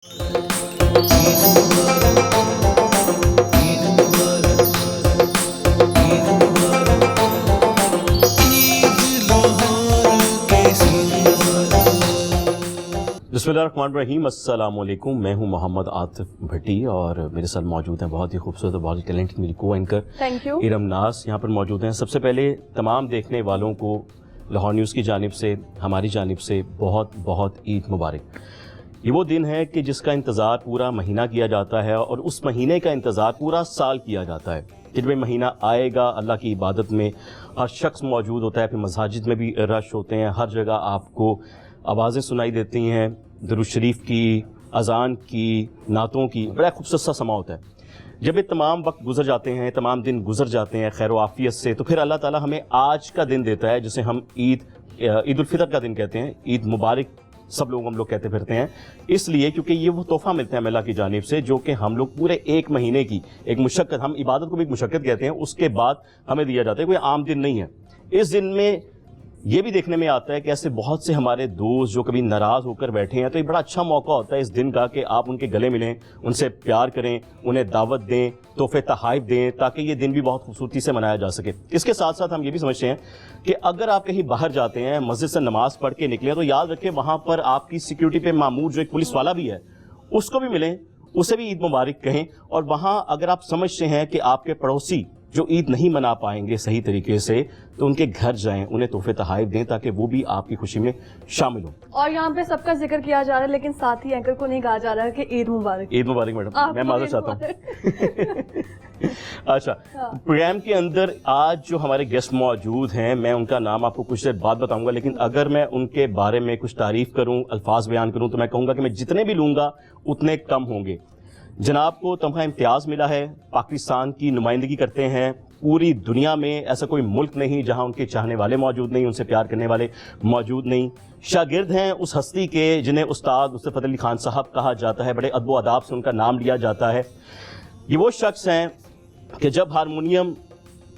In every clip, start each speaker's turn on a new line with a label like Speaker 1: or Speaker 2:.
Speaker 1: बिस्मिल्लाहिर्रहमानिर्रहीम, अस्सलाम वालेकुम। मैं हूं मोहम्मद आतिफ भट्टी और मेरे साथ मौजूद हैं बहुत ही खूबसूरत और बहुत ही टैलेंटेड मेरी को एंकर
Speaker 2: थैंक यू
Speaker 1: इरम नास यहाँ पर मौजूद हैं। सबसे पहले तमाम देखने वालों को लाहौर न्यूज़ की जानिब से, हमारी जानिब से बहुत बहुत ईद मुबारक। ये वो दिन है कि जिसका इंतज़ार पूरा महीना किया जाता है और उस महीने का इंतज़ार पूरा साल किया जाता है कि जब महीना आएगा। अल्लाह की इबादत में हर शख्स मौजूद होता है, फिर मसाजिद में भी रश होते हैं, हर जगह आपको आवाज़ें सुनाई देती हैं, दुरूद शरीफ की, अज़ान की, नातों की, बड़ा खूबसूरत सा समा होता है। जब ये तमाम वक्त गुजर जाते हैं, तमाम दिन गुजर जाते हैं खैर आफियत से, तो फिर अल्लाह ताला हमें आज का दिन देता है जिसे हम ईद उल फितर का दिन कहते हैं। ईद मुबारक सब लोग हम लोग कहते फिरते हैं, इसलिए क्योंकि ये वो तोहफा मिलता है अल्लाह की जानिब से जो कि हम लोग पूरे एक महीने की एक मुशक्कत, हम इबादत को भी एक मुशक्कत कहते हैं, उसके बाद हमें दिया जाता है। कोई आम दिन नहीं है। इस दिन में ये भी देखने में आता है कि ऐसे बहुत से हमारे दोस्त जो कभी नाराज़ होकर बैठे हैं, तो ये बड़ा अच्छा मौका होता है इस दिन का कि आप उनके गले मिलें, उनसे प्यार करें, उन्हें दावत दें, तोहफे तहाइफ दें, ताकि ये दिन भी बहुत खूबसूरती से मनाया जा सके। इसके साथ साथ हम ये भी समझते हैं कि अगर आप कहीं बाहर जाते हैं, मस्जिद से नमाज पढ़ के निकले, तो याद रखें वहाँ पर आपकी सिक्योरिटी पे मामूर जो एक पुलिस वाला भी है, उसको भी मिलें, उसे भी ईद मुबारक कहें। और वहाँ अगर आप समझते हैं कि आपके पड़ोसी जो ईद नहीं मना पाएंगे सही तरीके से, तो उनके घर जाएं, उन्हें तोहफे तहाइफ दें ताकि वो भी आपकी खुशी में शामिल हो।
Speaker 2: और यहाँ पे सबका जिक्र किया जा रहा है, लेकिन साथ ही एंकर को नहीं कहा जा रहा है कि ईद मुबारक।
Speaker 1: ईद मुबारक मैडम, मैं माजूर चाहता हूँ। अच्छा, प्रोग्राम के अंदर आज जो हमारे गेस्ट मौजूद हैं, मैं उनका नाम आपको कुछ देर बाद बताऊंगा, लेकिन अगर मैं उनके बारे में कुछ तारीफ करूं, अल्फाज बयान करूं, तो मैं कहूंगा कि मैं जितने भी लूंगा उतने कम होंगे। जनाब को तमगा इम्तियाज़ मिला है, पाकिस्तान की नुमाइंदगी करते हैं पूरी दुनिया में। ऐसा कोई मुल्क नहीं जहां उनके चाहने वाले मौजूद नहीं, उनसे प्यार करने वाले मौजूद नहीं। शागिर्द हैं उस हस्ती के जिन्हें उस्ताद नुसरत फतेह अली खान साहब कहा जाता है, बड़े अदब अदाब से उनका नाम लिया जाता है। ये वो शख्स हैं कि जब हारमोनियम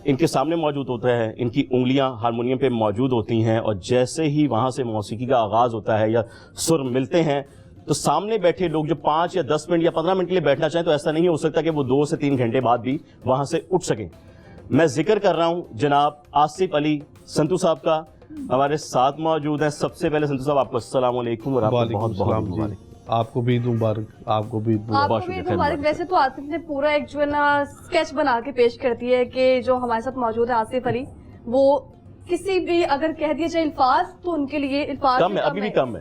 Speaker 1: इनके सामने मौजूद होता है, इनकी उंगलियां हारमोनियम पे मौजूद होती हैं और जैसे ही वहाँ से मौसीकी का आगाज़ होता है या सुर मिलते हैं, तो सामने बैठे लोग जो 5 या 10 मिनट या 15 मिनट के लिए बैठना चाहें, तो ऐसा नहीं हो सकता कि वो 2 से 3 घंटे बाद भी वहां से उठ सकें। मैं जिक्र कर रहा हूं जनाब आसिफ अली संतू साहब का, हमारे साथ मौजूद हैं। सबसे पहले संतू साहब, आपको अस्सलाम वालेकुम और आपको बहुत बहुत मुबारक।
Speaker 3: आपको भी ईद मुबारक, आपको भी ईद
Speaker 2: मुबारक। वैसे तो आसिफ ने पूरा एक जो है ना स्केच बना के पेश करती है कि जो हमारे साथ मौजूद है आसिफ अली, वो किसी भी अगर कह दिया जाए अल्फाज, तो उनके लिए अल्फाज
Speaker 1: कम है, अभी भी कम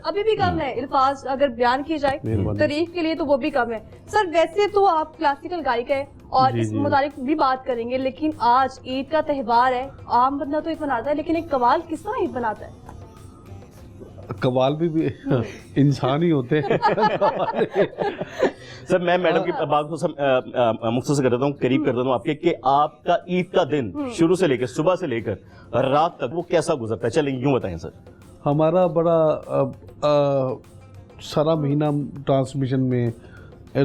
Speaker 1: है।
Speaker 2: अल्फाज अगर बयान की जाए तारीफ के लिए तो वो भी कम है। सर वैसे तो आप क्लासिकल गायक है और इस मुताबिक भी बात करेंगे, लेकिन आज ईद का त्यौहार है, आम बंदा तो ईद मनाता है, लेकिन एक कवाल किस तरह ईद मनाता है?
Speaker 3: कवाल भी इंसान ही होते हैं।
Speaker 1: सर मैं मैडम की बात को मुख्तसर कर देता हूँ, करीब कर देता हूँ आपके, कि आपका ईद का दिन शुरू से लेकर, सुबह से लेकर रात तक वो कैसा गुजरता है, चलें यूँ बताएं सर।
Speaker 3: हमारा बड़ा सारा महीना ट्रांसमिशन में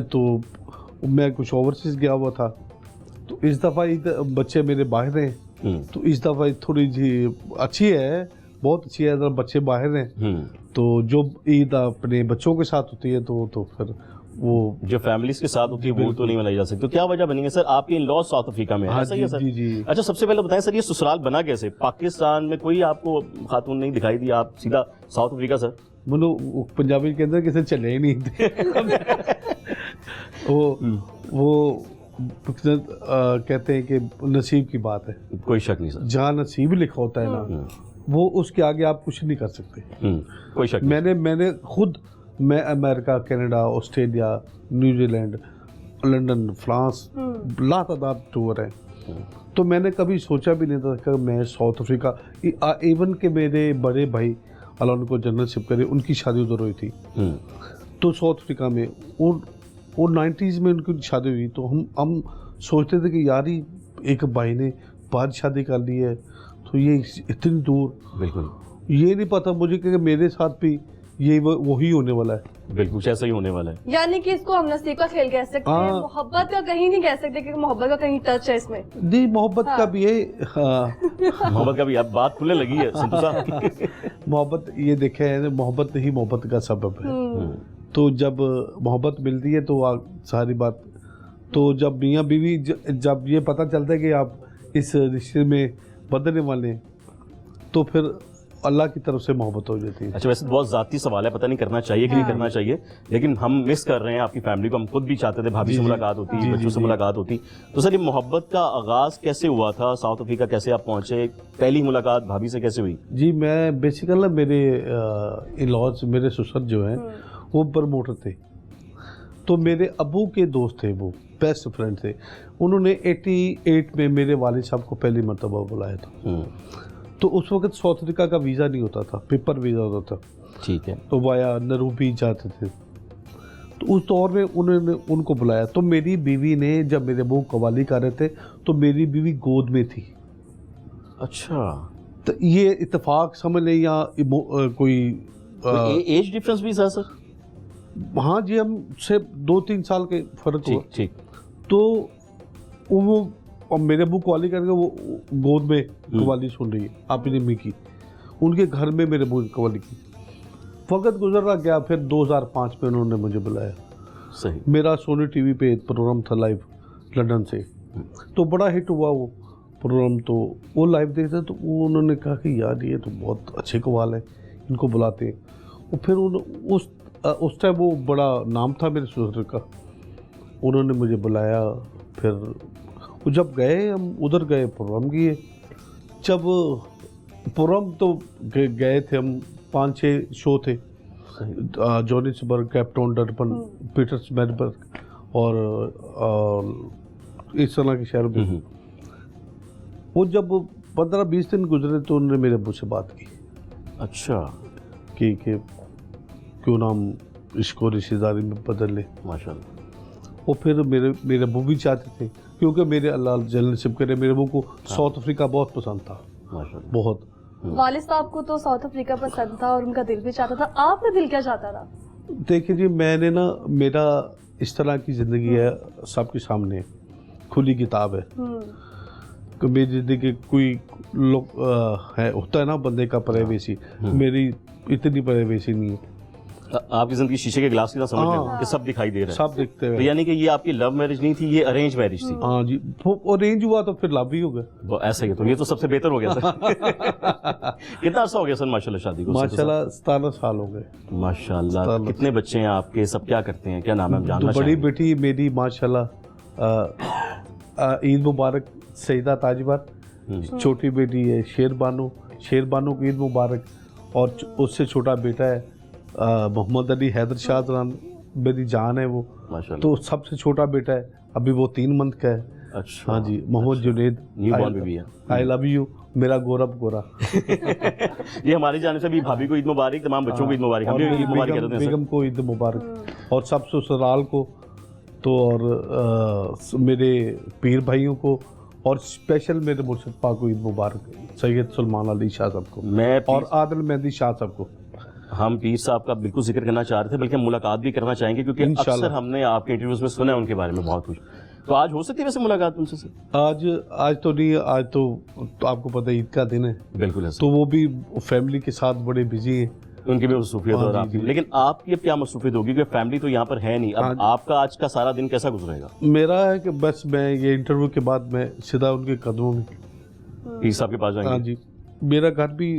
Speaker 3: तो मैं कुछ ओवरसीज गया हुआ था, तो इस दफ़ा बच्चे मेरे बाहर हैं, तो इस दफ़ा थोड़ी जी अच्छी है, बहुत अच्छी है। अगर बच्चे बाहर हैं तो जो ईद अपने बच्चों के साथ होती है तो फिर वो
Speaker 1: जो फैमिलीज के साथ होती है वो तो नहीं मनाई जा सकती। तो क्या वजह बनी है सर? आपके इन लॉ साउथ अफ्रीका में है, ऐसा ही है सर?
Speaker 3: जी जी।
Speaker 1: अच्छा, सबसे पहले बताएं सर, ये ससुराल बना कैसे? पाकिस्तान में कोई आपको खातून नहीं दिखाई दी, आप सीधा साउथ अफ्रीका सर?
Speaker 3: बोलो पंजाबी के अंदर किसी चले ही नहीं थे। वो कहते हैं कि नसीब की बात है,
Speaker 1: कोई शक नहीं सर।
Speaker 3: जहाँ नसीब लिखा होता है ना, वो उसके आगे आप कुछ नहीं कर सकते।
Speaker 1: कोई शक।
Speaker 3: मैंने खुद, मैं America, Canada, Australia, New Zealand, London, France, लातादार टूर है, तो मैंने कभी सोचा भी नहीं था कि मैं साउथ अफ्रीका, इवन के मेरे बड़े भाई अल्लाह उनको जन्नत करे, उनकी शादी उधर हुई थी, तो साउथ अफ्रीका में वो 90s में उनकी शादी हुई, तो हम सोचते थे कि यार ही एक भाई ने बाद शादी कर ली है, तो ये इतनी दूर,
Speaker 1: बिल्कुल
Speaker 3: ये नहीं पता मुझे कि मेरे साथ भी ये वही होने वाला है।
Speaker 1: बिल्कुल ऐसा ही होने वाला है।
Speaker 2: यानी कि इसको हम नसीब का खेल कह सकते हैं, मोहब्बत का कहीं नहीं कह सकते, क्योंकि मोहब्बत का कहीं टच है इसमें।
Speaker 3: नहीं, मोहब्बत का भी है,
Speaker 1: मोहब्बत का भी, अब बात खुलने लगी है संतू साहब।
Speaker 3: मोहब्बत, ये देखे है, मोहब्बत ही मोहब्बत का सबब है। तो जब मोहब्बत मिलती है तो सारी बात, तो जब मियाँ बीवी जब ये पता चलता है कि आप इस रिश्ते में बंधने वाले हैं, तो फिर अल्लाह की तरफ से मोहब्बत हो जाती है।
Speaker 1: अच्छा, वैसे बहुत ज़ाती सवाल है, पता नहीं करना चाहिए कि नहीं करना चाहिए, लेकिन हम मिस कर रहे हैं आपकी फैमिली को। हम खुद भी चाहते थे भाभी से मुलाकात होती, बच्चों से मुलाकात होती। तो सर, ये मोहब्बत का आगाज़ कैसे हुआ था? साउथ अफ्रीका कैसे आप पहुंचे? पहली मुलाकात भाभी से कैसे हुई?
Speaker 3: जी, मैं बेसिकली ना मेरे इन-लॉज, मेरे ससुर जो हैं वो प्रमोटर थे, तो मेरे अबू के दोस्त थे, वो बेस्ट फ्रेंड थे। उन्होंने 88 में मेरे वालिद साहब को पहली मरतबा बुलाया था। तो उस वक्त साउथ अफ्रीका का वीज़ा नहीं होता था, पेपर वीज़ा होता था।
Speaker 1: ठीक है।
Speaker 3: तो वाया नरूबी जाते थे। तो उस दौर में उन्होंने उनको बुलाया। तो मेरी बीवी ने, जब मेरे मुँह कवाली कर रहे थे तो मेरी बीवी गोद में थी।
Speaker 1: अच्छा,
Speaker 3: तो ये इत्तेफाक समझ लें या कोई
Speaker 1: एज डिफरेंस भी था सर?
Speaker 3: हाँ जी, हम से 2-3 साल के फ़र्क हुआ।
Speaker 1: ठीक।
Speaker 3: तो वो और मेरे अबू कवाली करके वो गोद में कवाली सुन रही है अपनी अम्मी की, उनके घर में मेरे अबू ने कवाली की। वक्त गुजर रहा गया, फिर 2005 में उन्होंने मुझे बुलाया।
Speaker 1: सही।
Speaker 3: मेरा सोनी टीवी पे प्रोग्राम था लाइव लंदन से, तो बड़ा हिट हुआ वो प्रोग्राम। तो वो लाइव देखते, तो वो उन्होंने कहा कि यार ये तो बहुत अच्छे कवाल है, इनको बुलाते हैं। और फिर उस टाइम वो बड़ा नाम था मेरे ससुर का, उन्होंने मुझे बुलाया। फिर जब गए, हम उधर गए, प्रोग्राम किए। जब प्रोग्राम तो गए थे हम, 5-6 शो थे, जोहानिसबर्ग, कैपटाउन, डरबन, पीटर्सबर्ग और इस तरह के शहरों में। वो जब 15-20 दिन गुजरे तो उन्होंने मेरे अब्बू से बात की।
Speaker 1: अच्छा।
Speaker 3: कि क्यों नाम इसको रिश्तेदारी में बदल ले।
Speaker 1: माशाल्लाह।
Speaker 3: और फिर मेरे अब्बू भी चाहते थे, क्योंकि मेरे अल्लाह जल्ल नसीब करे, मेरे अब्बू को साउथ अफ्रीका बहुत पसंद था,
Speaker 1: माशाल्लाह।
Speaker 3: बहुत।
Speaker 2: वालिद साहब को तो साउथ अफ्रीका पसंद था और उनका दिल भी चाहता था। आपका दिल क्या चाहता था?
Speaker 3: देखिए जी, मैंने ना, मेरा इस तरह की ज़िंदगी है, सबके सामने खुली किताब है। कि मेरी ज़िंदगी कोई लोग है, होता है ना बंदे का प्राइवेसी, मेरी इतनी प्राइवेसी नहीं है।
Speaker 1: आपकी जिंदगी शीशे के ग्लास की तरह समझ लें कि सब दिखाई दे रहा है,
Speaker 3: सब दिखते
Speaker 1: तो
Speaker 3: हैं।
Speaker 1: यानी कि ये आपकी लव मैरिज नहीं थी, ये अरेंज मैरिज थी।
Speaker 3: हाँ जी, और अरेंज हुआ तो फिर लव ही हो गया।
Speaker 1: ऐसा ही है, तो ये तो सबसे बेहतर हो गया सर। कितना अर्सा हो गया सर माशाल्लाह शादी को?
Speaker 3: माशाल्लाह 17 साल हो गए।
Speaker 1: माशाल्लाह। कितने बच्चे हैं आपके? सब क्या करते हैं? क्या नाम है, हम जानना
Speaker 3: तो बड़ी
Speaker 1: चाहेंगे।
Speaker 3: बेटी मेरी माशाल्लाह ईद मुबारक सईदा ताजवर। छोटी बेटी है शेर बानो को ईद मुबारक। और उससे छोटा बेटा है मोहम्मद अली हैदर शाहजहान, मेरी जान है वो।
Speaker 1: माशाल्लाह।
Speaker 3: तो सबसे छोटा बेटा है, अभी वो 3 मंथ का है।
Speaker 1: अच्छा।
Speaker 3: हाँ जी, मोहम्मद जुनेद,
Speaker 1: न्यूबॉर्न बेबी है।
Speaker 3: आई लव यू मेरा गौरव गोरा।
Speaker 1: ये हमारी जाने से भी भाभी को ईद मुबारक, तमाम बच्चों को ईद मुबारक। हम भी ईद मुबारक कहते हैं
Speaker 3: बेगम को ईद मुबारक, और सब ससुराल को तो, और मेरे पीर भाइयों को, और स्पेशल मेरे मुर्शिद पाक को ईद मुबारक, सैयद सलमान अली शाह साहब को
Speaker 1: मैं
Speaker 3: और आदिल मेहंदी शाह साहब को।
Speaker 1: हम पीर साहब का बिल्कुल जिक्र करना चाह रहे थे, बल्कि हम मुलाकात भी करना चाहेंगे, क्योंकि अक्सर हमने आपके इंटरव्यूज में सुना है उनके बारे में बहुत कुछ। तो आज हो सकती है वैसे मुलाकात उनसे सर?
Speaker 3: आज तो नहीं, आज तो आपको पता है ईद का दिन है,
Speaker 1: बिल्कुल है
Speaker 3: तो वो भी फैमिली के साथ बड़े बिजी हैं।
Speaker 1: उनकी भी मसरूफियत और आपकी, लेकिन आपकी अब क्या मसरूफियत होगी, क्योंकि फैमिली तो यहाँ पर है नहीं। अब आपका आज का सारा दिन कैसा गुजरेगा?
Speaker 3: मेरा है कि बस मैं ये इंटरव्यू के बाद मैं सीधा उनके कदमों में,
Speaker 1: पीर साहब के पास
Speaker 3: हाँ
Speaker 1: जाएंगे?
Speaker 3: जी, मेरा घर भी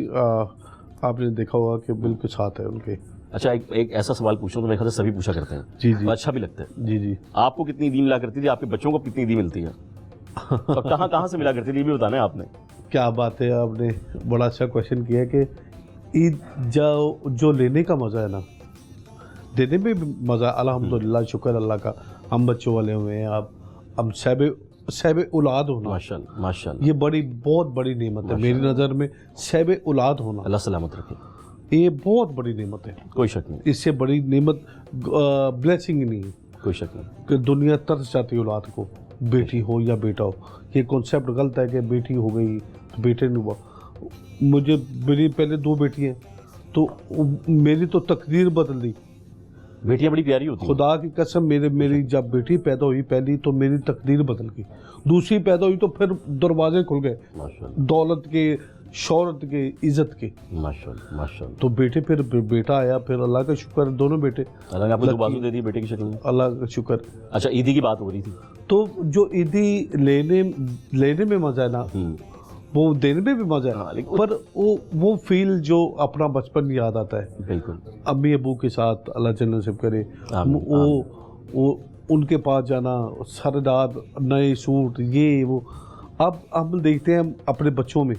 Speaker 3: आपने देखा होगा कि बिल्कुल साथ है उनके।
Speaker 1: अच्छा, एक ऐसा सवाल पूछूं तो मेरे ख्याल से सभी पूछा करते हैं।
Speaker 3: जी जी।
Speaker 1: तो अच्छा भी लगता है।
Speaker 3: जी जी।
Speaker 1: आपको कितनी ईद मिला करती थी, आपके बच्चों को कितनी ईद मिलती है, और कहाँ से मिला करती थी, ये भी बताना है आपने।
Speaker 3: क्या बात है, आपने बड़ा अच्छा क्वेश्चन किया कि ईद जो लेने का मज़ा है ना, देने में भी मज़ा, अल्हम्दुलिल्लाह, शुक्र अल्लाह का, हम बच्चों वाले हुए हैं। आप हम सहब औलाद होना,
Speaker 1: माशाल्लाह माशाल्लाह,
Speaker 3: ये बहुत बड़ी नेमत है मेरी नज़र में। सहब औलाद होना,
Speaker 1: अल्लाह सलामत रखे,
Speaker 3: ये बहुत बड़ी नेमत है,
Speaker 1: कोई शक नहीं,
Speaker 3: इससे बड़ी नेमत ब्लेसिंग नहीं है
Speaker 1: कोई शक नहीं।
Speaker 3: कि दुनिया तरस जाती है औलाद को, बेटी हो या बेटा हो। ये कॉन्सेप्ट गलत है कि बेटी हो गई तो बेटे नहीं हुआ। मेरी पहले 2 बेटी हैं, तो मेरी तो तकदीर बदल दी।
Speaker 1: बेटियां बड़ी प्यारी होती हैं।
Speaker 3: खुदा की कसम, मेरी जब बेटी पैदा हुई पहली, तो मेरी तकदीर बदल गई। दूसरी पैदा हुई तो फिर दरवाजे खुल गए
Speaker 1: माशाल्लाह।
Speaker 3: दौलत के, शौहरत के, इज्जत के।
Speaker 1: माशाल्लाह माशाल्लाह।
Speaker 3: तो बेटे, फिर बेटा आया, फिर अल्लाह का शुक्र, दोनों बेटे,
Speaker 1: अल्लाह ने आपको 2 बाजू दे दी बेटे की शक्ल में।
Speaker 3: अल्लाह का शुक्र।
Speaker 1: अच्छा, ईदी की बात हो रही थी।
Speaker 3: तो जो ईदी लेने में मजा है ना, वो देने में भी मजा है,
Speaker 1: लेकिन
Speaker 3: पर वो फील जो अपना बचपन याद आता है,
Speaker 1: बिल्कुल
Speaker 3: अम्मी अबू के साथ, अल्लाह जन्नत नसीब करे,
Speaker 1: आमीन,
Speaker 3: वो उनके पास जाना, सारी रात नए सूट, ये वो। अब हम देखते हैं अपने बच्चों में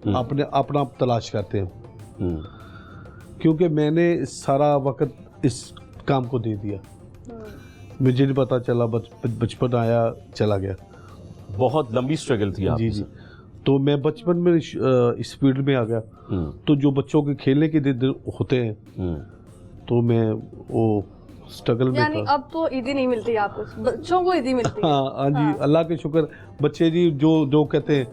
Speaker 3: अपना तलाश करते हैं, क्योंकि मैंने सारा वक्त इस काम को दे दिया, मुझे नहीं पता चला, बचपन आया चला गया।
Speaker 1: बहुत लंबी स्ट्रगल थी आपकी।
Speaker 3: जी। तो मैं बचपन में इस फील्ड में आ गया, तो जो बच्चों के खेलने के दिन होते हैं, तो मैं वो स्ट्रगल में
Speaker 2: यानी
Speaker 3: था।
Speaker 2: अब तो ईदी नहीं मिलती आपको, बच्चों को ईदी मिलती है।
Speaker 3: हाँ जी, अल्लाह के शुक्र। बच्चे जी जो कहते हैं,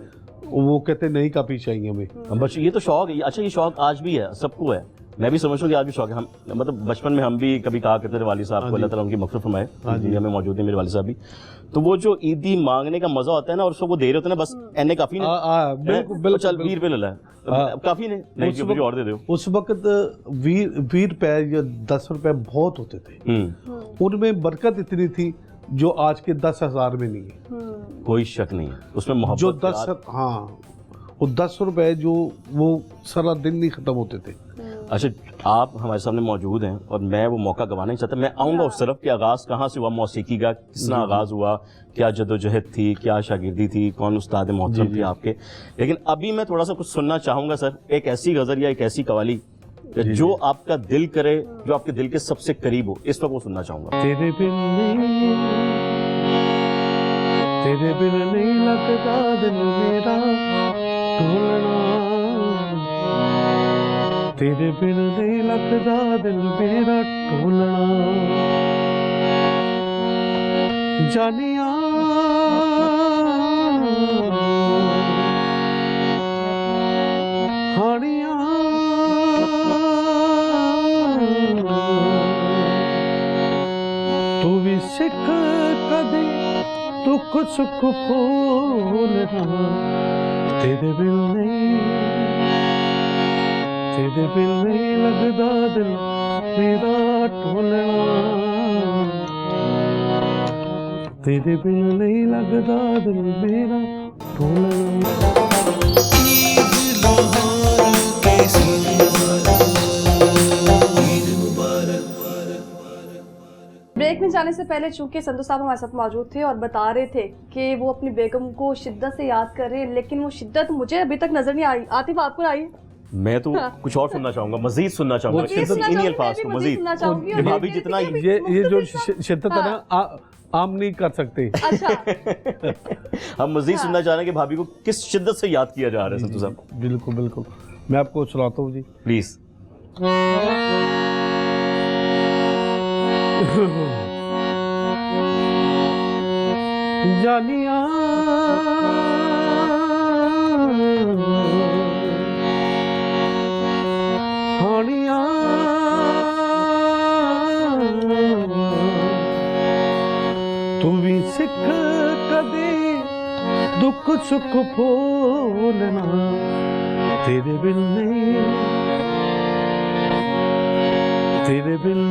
Speaker 3: वो कहते हैं नहीं काफी चाहिए हमें।
Speaker 1: बच्चे, ये तो शौक है। अच्छा, ये शौक आज भी है, सबको है। मैं भी समझता हूँ कि आज भी शौक है। हम मतलब बचपन में हम भी कभी कहा करते थे वालिद साहब को, अल्लाह ताला उनकी मग़फ़िरत फरमाए, दुनिया में मौजूद है मेरे वालिद साहब भी। तो वो जो ईदी मांगने का मजा होता है ना, और उसको वो दे रहे होते हैं ना, बस एने काफी नहीं,
Speaker 3: बिल्कुल
Speaker 1: चल 20 रुपये ले ला, काफी नहीं जी, मुझे और दे दो।
Speaker 3: उस वक्त 20 रुपए या 10 रुपए बहुत होते थे, उनमें बरकत इतनी थी जो आज के 10,000 में नहीं है।
Speaker 1: कोई शक नहीं है उसमें, मोहब्बत
Speaker 3: जो 10 रुपए जो वो सारा दिन नहीं खत्म होते थे।
Speaker 1: अच्छा, आप हमारे सामने मौजूद हैं और मैं वो मौका गंवाना नहीं चाहता। मैं आऊँगा उस तरफ कि आगाज़ कहाँ से हुआ मौसीकी का, किस तरह आगाज़ हुआ, क्या जदोजहद थी, क्या शागिर्दी थी, कौन उस्ताद मोहतरम थे आपके। लेकिन अभी मैं थोड़ा सा कुछ सुनना चाहूँगा सर, एक ऐसी गज़ल या एक ऐसी कवाली जो आपका दिल करे, जो आपके दिल के सबसे करीब हो, इस वक्त वो सुनना चाहूँगा।
Speaker 3: तेरे बिन नहीं लगता दिल मेरा ढोलना, तेरे बिन नहीं लगता दिल मेरा ढोलना, जानिया हानिया तू भी सिख कदे दुख सुख भूलना, तेरे बिन नहीं लगदा दिल मेरा ढोलना, तेरे बिन नहीं लगदा दिल मेरा ढोलना।
Speaker 2: ब्रेक में जाने से पहले चूंकि संधू साहब हमारे साथ मौजूद थे और बता रहे थे कि वो अपनी बेगम को शिद्दत से याद कर रहे हैं, लेकिन वो शिद्दत मुझे अभी तक नजर नहीं आई। आतिफ, आपको आई?
Speaker 1: मैं तो कुछ और सुनना चाहूंगा, मजीद सुनना चाहूंगा, इन्हीं अल्फाज को मजीद। भाभी जितना
Speaker 3: ये जो शिद्दत है ना, आम नहीं कर सकते।
Speaker 2: अच्छा।
Speaker 1: हम मजीद सुनना चाह रहे हैं कि भाभी को किस शिद्दत से याद किया जा रहा है। संतू साहब
Speaker 3: बिल्कुल बिल्कुल, मैं आपको सुनाता हूँ जी,
Speaker 1: प्लीज।
Speaker 3: जानिया हानिया तू भी सिख कदे दुख सुख भूलना, तेरे बिन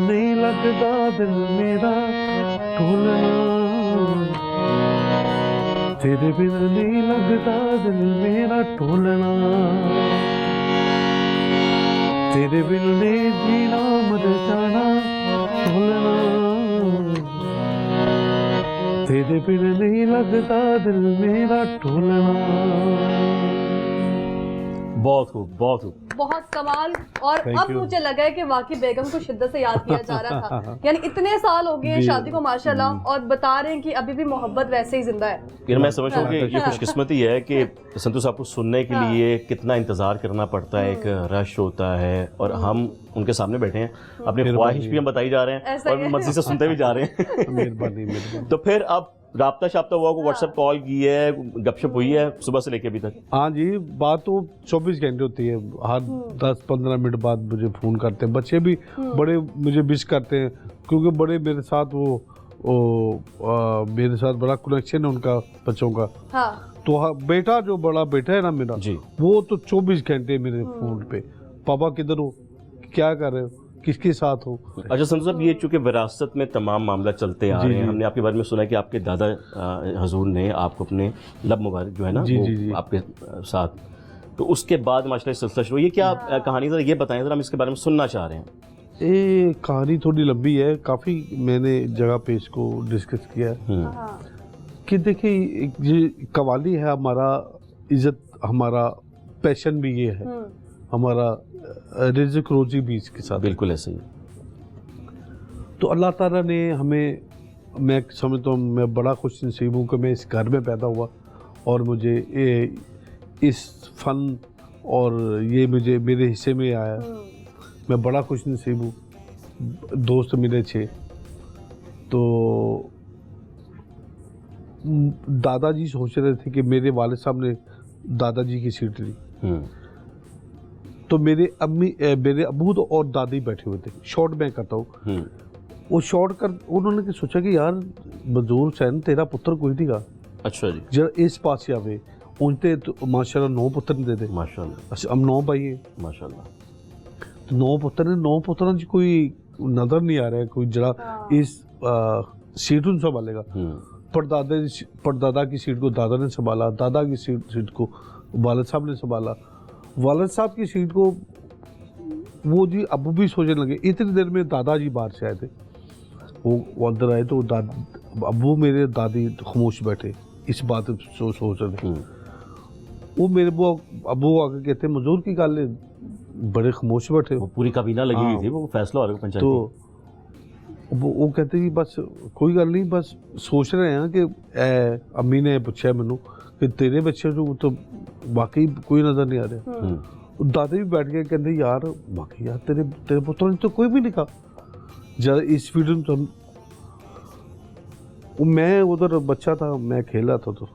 Speaker 3: नहीं लगदा दिल मेरा ढोलना, तेरे बिन नहीं लगदा दिल मेरा ढोलना, तेरे बिन नहीं जीना मर जाना ढोलना, तेरे बिन नहीं लगदा दिल मेरा ढोलना।
Speaker 1: बहुत खूब, बहुत खूब,
Speaker 2: बहुत कमाल। और अब मुझे लगा है कि वाकई बेगम को शिद्दत से याद किया जा रहा था। यानी इतने साल हो गए हैं शादी को माशाल्लाह, और बता रहे हैं कि अभी भी मोहब्बत वैसे ही जिंदा है।
Speaker 1: यार मैं समझता हूँ कि ये खुशकिस्मती है कि संतू साहब को सुनने के लिए कितना इंतजार करना पड़ता है, एक रश होता है, और हम उनके सामने बैठे हैं, अपनी ख्वाहिश भी हम बताई जा रहे हैं और मर्जी से सुनते भी जा रहे हैं।
Speaker 3: मेहरबानी।
Speaker 1: तो फिर अब राब्ता शाब्ता हुआ, को व्हाट्सएप कॉल की है, गपशप हुई है सुबह से लेके अभी तक?
Speaker 3: हाँ जी, बात तो 24 घंटे होती है, हर 10-15 मिनट बाद मुझे फ़ोन करते हैं। बच्चे भी बड़े मुझे विश करते हैं, क्योंकि बड़े मेरे साथ मेरे साथ बड़ा कनेक्शन है उनका, बच्चों का।
Speaker 2: हाँ।
Speaker 3: तो हाँ, बेटा जो बड़ा बेटा है ना मेरा
Speaker 1: जी।
Speaker 3: वो तो 24 घंटे मेरे फोन पे, पापा किधर हो, क्या कर रहे हो, किसके साथ हो।
Speaker 1: अच्छा संतोष साहब, ये चूंकि विरासत में तमाम मामला चलते आ
Speaker 3: जी,
Speaker 1: रहे हैं,
Speaker 3: जी।
Speaker 1: हमने आपके बारे में सुना है कि आपके दादा हजूर ने आपको अपने लब मुबारक जो है ना
Speaker 3: जी,
Speaker 1: वो
Speaker 3: जी, जी।
Speaker 1: आपके साथ, तो उसके बाद माशाल्लाह सिलसिला शुरू। ये क्या कहानी, जरा ये बताएं, जरा हम इसके बारे में सुनना चाह रहे हैं।
Speaker 3: ये कहानी थोड़ी लंबी है, काफ़ी मैंने जगह पे इसको डिस्कस किया है
Speaker 2: हाँ।
Speaker 3: कि देखिए ये कवाली है हमारा इज़्ज़त, हमारा पैशन भी ये है, हमारा रिज़्क रोज़ी भी इसके साथ।
Speaker 1: बिल्कुल ऐसे ही।
Speaker 3: तो अल्लाह ताला ने हमें, मैं समझता हूँ मैं बड़ा खुश नसीब हूँ कि मैं इस घर में पैदा हुआ और मुझे इस फ़न और ये मुझे मेरे हिस्से में आया। मैं बड़ा खुश नसीब हूँ। दोस्त मिले 6, तो दादाजी सोच रहे थे कि मेरे वालिद साहब ने दादाजी की सीट ली, तो मेरे अब्बू तो और दादी बैठे हुए थे। शॉर्ट मैं करता हूँ, वो शॉर्ट कर उन्होंने सोचा कि यार मजदूर सैन तेरा पुत्र कोई नहीं गा,
Speaker 1: अच्छा जी,
Speaker 3: जरा इस पास आवे उनते तो माशाल्लाह 9 पुत्र दे दे।
Speaker 1: माशाल्लाह,
Speaker 3: अच्छा हम 9 भाई हैं,
Speaker 1: माशाल्लाह।
Speaker 3: तो 9 पुत्र ने 9 पुत्रों च कोई नजर नहीं आ रहा है कोई जरा इस सीट उन संभालेगा। परदादा की सीट को दादा ने संभाला, दादा की सीट को वालिद साहब ने संभाला, वालिद साहब की सीट को वो जी अबू भी सोचने लगे। इतनी देर में दादाजी बाहर से आए थे, वो अंदर आए तो अबू मेरे दादी खामोश बैठे, इस बात सोच रहे थे। वो मेरे अबू आके कहते मजदूर की गल बड़े खामोश बैठे।
Speaker 1: वो पूरी काबीना लगी हुई थी, वो फैसला हो रहा है पंचायत।
Speaker 3: तो वो कहते कि बस कोई गल नहीं, बस सोच रहे हैं कि अम्मी ने पूछा मैनू कि तेरे बच्चे तो वाकई कोई नजर नहीं आ रहा। दादा भी बैठ गए, कहते यार वाकई यार तेरे पुत्रों ने तो कोई भी नहीं कहा। जब इस वीडियो में तो मैं उधर बच्चा था, मैं खेल रहा था, तो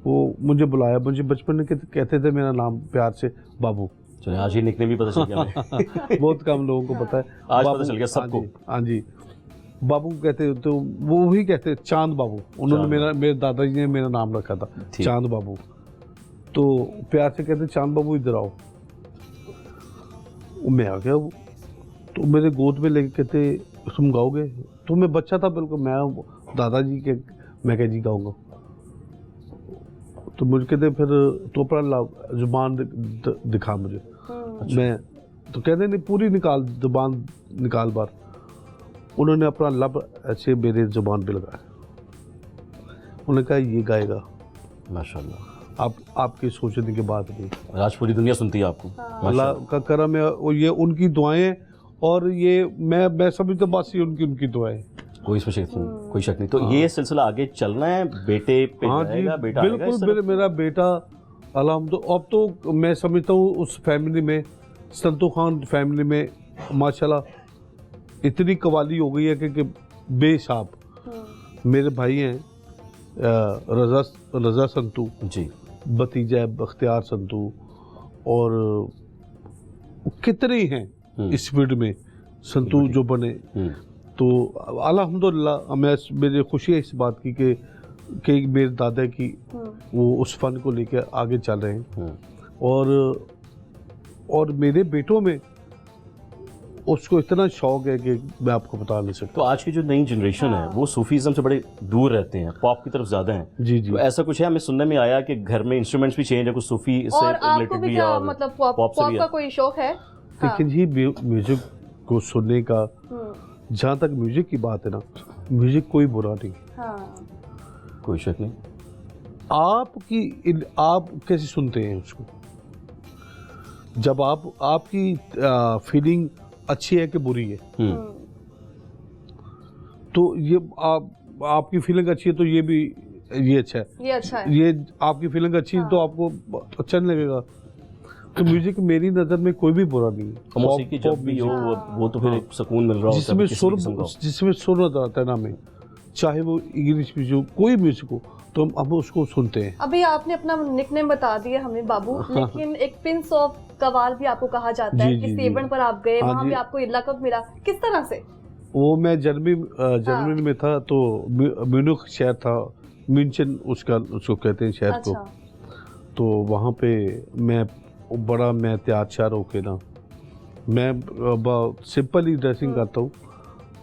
Speaker 3: वो मुझे बुलाया। मुझे बचपन में कहते थे मेरा नाम प्यार से बाबू।
Speaker 1: चलिए आज ये निकनेम भी पता चल गया हमें।
Speaker 3: बहुत कम लोगों को पता है,
Speaker 1: आज पता चल गया सबको।
Speaker 3: हाँ जी, बाबू कहते, तो वो ही कहते चांद बाबू। उन्होंने मेरे दादाजी ने मेरा नाम रखा था चांद बाबू, तो प्यार से कहते चांद बाबू इधर आओ। मैं आ गया, तो मेरे गोद में लेके कहते तुम गाओगे? तो मैं बच्चा था बिल्कुल, मैं दादाजी के मैं कह जी गाऊंगा। तो मुझे कहते फिर तो अपना जुबान दिखा मुझे। मैं तो कहते नहीं पूरी निकाल, जुबान निकाल बार। उन्होंने अपना लब ऐसे मेरे जुबान पे लगाया, उन्होंने कहा ये गाएगा।
Speaker 1: माशाल्लाह,
Speaker 3: आपके सोचने के बाद नहीं,
Speaker 1: आज पूरी दुनिया सुनती है आपको।
Speaker 3: अल्लाह का करम है, और ये उनकी दुआएं, और ये मैं समझता बस ये उनकी दुआएं,
Speaker 1: कोई इसमें कोई शक नहीं। तो ये सिलसिला आगे चलना है, बेटे पे जाएगा, बेटा आएगा इस तरफ?
Speaker 3: मेरा बेटा अल्हम्दुलिल्लाह, अब तो मैं समझता हूँ उस फैमिली में, संतू खान फैमिली में माशाल्लाह इतनी कवाली हो गई है कि बेसाब। मेरे भाई हैं रज़ा संतू
Speaker 1: जी,
Speaker 3: भतीजा है बख्तियार संतू, और कितने ही हैं इस फील्ड में संतू जो बने। तो अल्हम्दुलिल्लाह मेरी खुशी है इस बात की कि मेरे दादा की वो उस फन को लेकर आगे चल रहे हैं, और मेरे बेटों में उसको इतना शौक है कि मैं आपको बता नहीं सकता।
Speaker 1: तो आज की जो नई जनरेशन है वो सूफीज़म से बड़े दूर रहते हैं, पॉप की तरफ ज़्यादा हैं।
Speaker 3: जी जी,
Speaker 1: तो ऐसा कुछ है, हमें सुनने में आया कि घर में इंस्ट्रूमेंट्स भी चेंज है, कुछ सूफी से
Speaker 2: और आपको
Speaker 1: रिलेटेड
Speaker 2: भी
Speaker 1: भी,
Speaker 2: क्या
Speaker 1: और
Speaker 2: मतलब पॉप का कोई शौक है?
Speaker 3: लेकिन जी म्यूजिक को सुनने का, जहाँ तक म्यूजिक की बात है ना, म्यूजिक कोई बुरा नहीं,
Speaker 1: कोई शक नहीं।
Speaker 3: आप कैसे सुनते हैं उसको? जब आपकी फीलिंग अच्छी है कि बुरी है, तो ये आपकी फीलिंग अच्छी है तो ये अच्छा है,
Speaker 2: ये अच्छा है।
Speaker 3: ये आपकी फीलिंग अच्छी है तो आपको अच्छा नहीं लगेगा। तो म्यूजिक मेरी नज़र में कोई भी बुरा नहीं है।
Speaker 1: मौसीकी जब भी हो वो तो फिर एक सुकून मिल रहा होता है,
Speaker 3: जिसमें सुर नजर आता है ना, हमें चाहे वो इंग्लिश म्यूजिक हो, कोई म्यूजिक हो, तो हम उसको सुनते हैं।
Speaker 2: अभी आपने अपना निकनेम बता दिया हमें बाबू, लेकिन एक प्रिंस ऑफ कवाल भी आपको कहा जाता है कि सेवन पर आप गए, वहाँ पे आपको ये लक़ब मिला, किस तरह से?
Speaker 3: वो मैं जर्मनी में था, तो म्यूनिख शहर था मिंचन उसको कहते हैं शहर को।
Speaker 2: अच्छा।
Speaker 3: तो वहाँ पे मैं तैयार श्यार होके ना, मैं सिंपल ही ड्रेसिंग करता हूँ।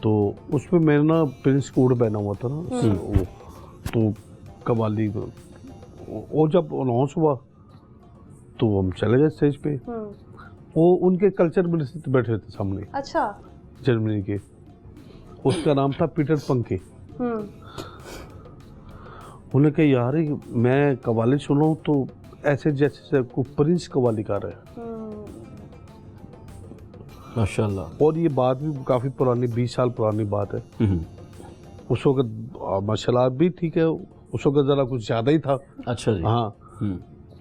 Speaker 3: तो उसमें मैंने ना प्रिंस कोड पहना हुआ था ना, वो तो कव्वाली वो जब अनाउंस हुआ तो हम चले गए स्टेज पे। वो उनके कल्चर मिनिस्टर बैठे थे सामने।
Speaker 2: अच्छा।
Speaker 3: जर्मनी के, उसका नाम था पीटर पंके। उन्हें कहा यार मैं कव्वाली सुन रहा हूँ तो ऐसे जैसे को प्रिंस कव्वाली गा रहा है।
Speaker 1: माशाल्लाह।
Speaker 3: और ये बात भी काफ़ी पुरानी, 20 साल पुरानी बात है। उस वक्त माशाल्लाह भी ठीक है, उस वक्त ज़रा कुछ ज़्यादा ही था।
Speaker 1: अच्छा जी।
Speaker 3: हाँ।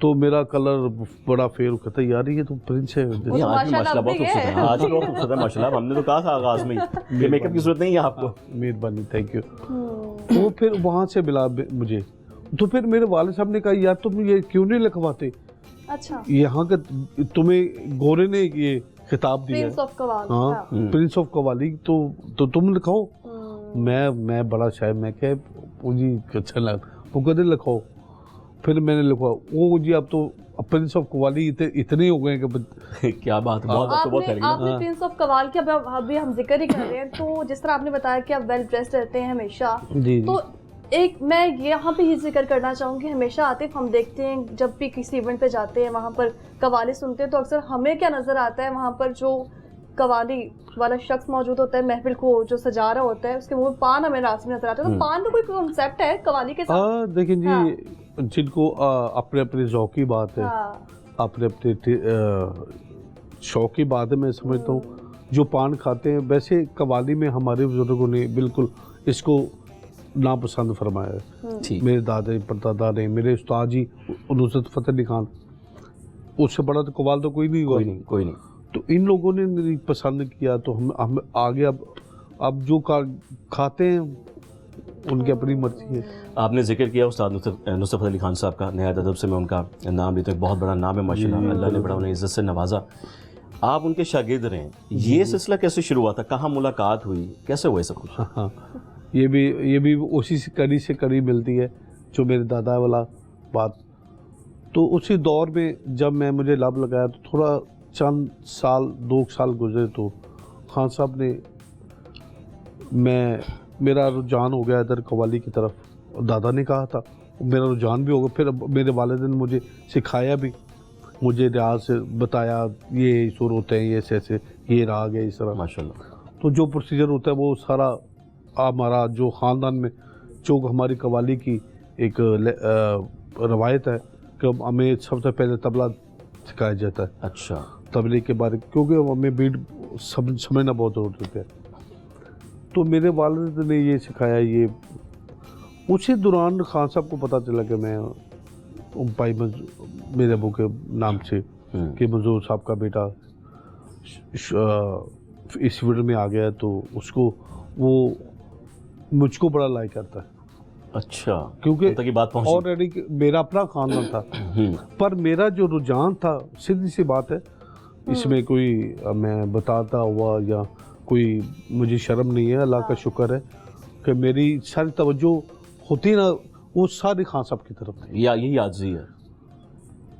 Speaker 3: तो मेरा कलर बड़ा फेयर कहता यार ये तो प्रिंस है।
Speaker 1: ये आज भी माशाल्लाह बहुत खूबसूरत है। आज भी बहुत खूबसूरत है माशाल्लाह। हमने तो कहा था आगाज में कि मेकअप की जरूरत नहीं है आपको।
Speaker 3: मेहरबानी, थैंक यू। वो फिर वहाँ से मिला मुझे। तो फिर मेरे वाले साहब ने कहा यार तुम ये क्यों नहीं लिखवाते?
Speaker 2: अच्छा।
Speaker 3: यहाँ का तुम्हें गोरे ने ये खिताब दिया
Speaker 2: प्रिंस ऑफ कव्वाली।
Speaker 3: हाँ, प्रिंस ऑफ कव्वाली, तो तुम लिखाओ। मैं बड़ा शायद, मैं क्या मुझे अच्छा लगा, वो कहते लिखाओ। फिर मैंने लिखवा, वो जी अब तो प्रिंस ऑफ कव्वाली इतने हो गए कि
Speaker 1: क्या बात है, बहुत
Speaker 2: आपने प्रिंस ऑफ कव्वाली के अभी हम जिक्र ही कर रहे हैं। तो जिस तरह आपने बताया कि आप वेल ड्रेस्ड रहते हैं हमेशा, तो एक मैं यहाँ पे ही जिक्र करना चाहूँगी, हमेशा आतिफ हम देखते हैं जब भी किसी इवेंट पे जाते हैं वहाँ पर कव्वाली सुनते हैं तो अक्सर हमें क्या नजर आता है, वहाँ पर जो कव्वाली वाला शख्स मौजूद होता है, महफिल को जो सजा रहा होता है, उसके मुंह में पान हमें रास्ते में नजर आता है। तो पान का कोई कॉन्सेप्ट है कव्वाली के साथ?
Speaker 3: देखिए जी, जिनको अपने अपने शौक की बात है, अपने अपने शौक की बात है, मैं समझता हूँ जो पान खाते हैं। वैसे कव्वाली में हमारे बुजुर्गों ने बिल्कुल इसको नापसंद फरमाया है। मेरे दादा परदादा ने, मेरे उस्ताद जी नुसरत फतेह अली खान, उससे बड़ा तो कव्वाल तो कोई नहीं हुआ।
Speaker 1: कोई नहीं।
Speaker 3: तो इन लोगों ने नहीं पसंद किया तो हम आगे अब जो खाते हैं उनकी अपनी मर्जी है।
Speaker 1: आपने जिक्र किया उस्ताद नुसरत फतेह अली खान साहब का, नहायत अदब से मैं उनका नाम लेता हूँ, बहुत बड़ा नाम है माशाल्लाह, अल्लाह ने बड़ा उन्हें इज्जत से नवाजा। आप उनके शागिर्द रहे हैं, ये सिलसिला कैसे शुरू हुआ था, कहाँ मुलाकात हुई, कैसे हुआ सब कुछ?
Speaker 3: हाँ, ये भी उसी से कड़ी मिलती है जो मेरे दादा वाला बात। तो उसी दौर में जब मुझे लब लगाया तो थोड़ा चंद साल 2 साल गुजरे तो खान साहब ने मेरा रुझान हो गया इधर कव्वाली की तरफ। दादा ने कहा था, मेरा रुझान भी होगा। फिर मेरे वालिदैन ने मुझे सिखाया भी, मुझे रियाज से बताया ये सुर होते हैं, ये ऐसे ये राग है, इस तरह
Speaker 1: माशाल्लाह।
Speaker 3: तो जो प्रोसीजर होता है वो सारा हमारा जो ख़ानदान में जो हमारी कव्वाली की एक रवायत है कि हमें सबसे पहले तबला सिखाया जाता है।
Speaker 1: अच्छा।
Speaker 3: तबले के बारे, क्योंकि हमें बीट समझना बहुत ज़रूरी होता है। तो मेरे वालिद ने ये सिखाया। ये उसी दौरान खान साहब को पता चला कि मैं भाई मेरे अबू के नाम से कि मंजूर साहब का बेटा इस फील्ड में आ गया, तो उसको वो मुझको बड़ा लाइक करता है।
Speaker 1: अच्छा,
Speaker 3: क्योंकि
Speaker 1: बात पहुंची
Speaker 3: ऑलरेडी मेरा अपना खानदान था। पर मेरा जो रुझान था, सीधी सी बात है, इसमें कोई मैं बताता हुआ या कोई मुझे शर्म नहीं है, अल्लाह का शुक्र है कि मेरी सारी तवज्जो होती ना वो सारी खान साहब की तरफ थी।
Speaker 1: या यही आज़ी है।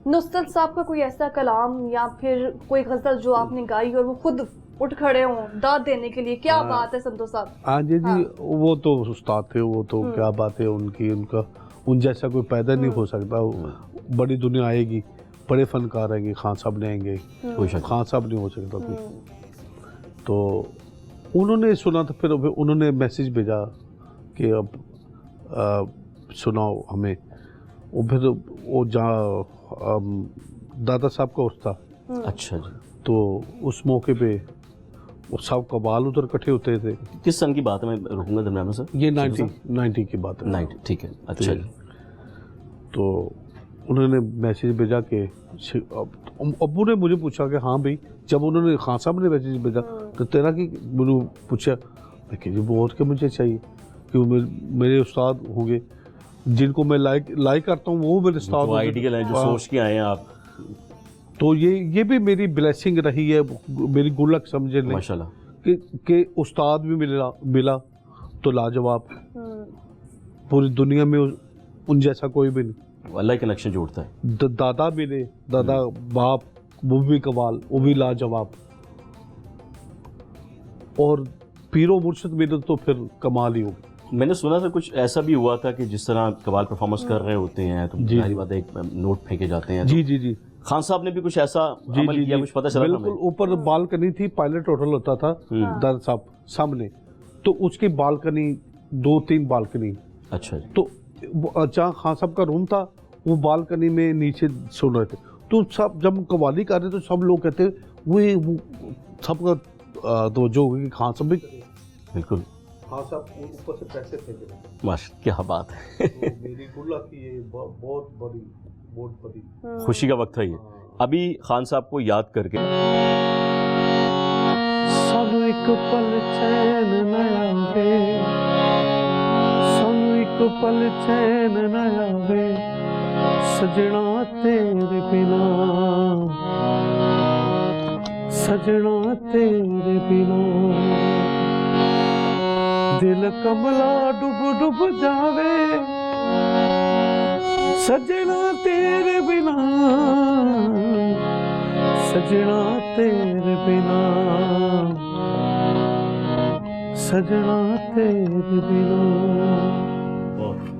Speaker 2: नुसरत साहब का कोई ऐसा कलाम या फिर कोई गजल जो आपने गाई और वो खुद उठ खड़े हों दाद देने के लिए, क्या बात है संतोष साहब?
Speaker 3: हाँ जी जी, वो तो उस्ताद थे, वो तो क्या बात है उनका उन जैसा कोई पैदा नहीं हो सकता। बड़ी दुनिया आएगी, बड़े फनकार आएंगे, खान साहब ने आएंगे, खान साहब नहीं हो सकता कोई। तो उन्होंने सुना था, फिर उन्होंने मैसेज भेजा कि अब सुनाओ हमें। वो फिर वो जहाँ दादा साहब का उस था।
Speaker 1: अच्छा जी।
Speaker 3: तो उस मौके पे वो सब कव्वाल उधर इकट्ठे होते थे।
Speaker 1: किस सन की बात है, मैं रुकूंगा दरम्यान में सर?
Speaker 3: ये 90 की बात है।
Speaker 1: 90, ठीक है। अच्छा जी। तो उन्होंने मैसेज भेजा कि अब्बू ने मुझे पूछा कि हाँ भाई, जब उन्होंने खान साहब ने मैसेज भेजा तो तेरा की मैंने पूछा कि जी वो और के मुझे चाहिए, कि मेरे उस्ताद होंगे जिनको मैं लाइक करता हूँ, वो मेरे उस्ताद होंगे। आइडियल है जो सोच के आए हैं आप।
Speaker 3: तो ये भी मेरी ब्लेसिंग रही है, मेरी गुलक समझे
Speaker 1: माशाल्लाह
Speaker 3: कि उस्ताद भी मिला तो लाजवाब। पूरी दुनिया में उन जैसा कोई भी नहीं।
Speaker 1: अल्लाह कनेक्शन जोड़ता है।
Speaker 3: दादा मेरे दादा बाप वो भी कमाल, वो भी लाजवाब, और पीरो मुर्शिद मेरे तो फिर कमाल ही हो।
Speaker 1: मैंने सुना था कुछ ऐसा भी हुआ था कि जिस तरह कवाल परफॉर्मेंस कर रहे होते हैं तो जाहिर बात है एक नोट फेंके जाते हैं।
Speaker 3: जी जी जी,
Speaker 1: खान साहब ने भी कुछ ऐसा अमल किया, कुछ पता चला?
Speaker 3: बिल्कुल ऊपर बालकनी थी, पायलट होटल होता था दर साहब सामने, तो उसकी बालकनी 2-3 बालकनी।
Speaker 1: अच्छा।
Speaker 3: तो जहाँ खान साहब का रूम था वो बालकनी में नीचे सुन रहे थे, तो सब जब कवाली कर रहे तो सब लोग कहते वो सबका तो जो खान साहब भी
Speaker 1: बिल्कुल,
Speaker 3: खान साहब ऊपर से पैसे फेंक रहे।
Speaker 1: माशा क्या बात है।
Speaker 3: तो मेरी गुल्ला की ये बहुत बड़ी
Speaker 1: खुशी का वक्त है ये। अभी खान साहब को याद करके
Speaker 3: सानू एक पल चैन न आवे, सानू एक पल चैन न आवे, सजना तेरे बिना, सजना तेरे बिना, दिल कमला डूब डूब जावे, सजना तेरे बिना, सजना तेरे बिना, सजना तेरे बिना।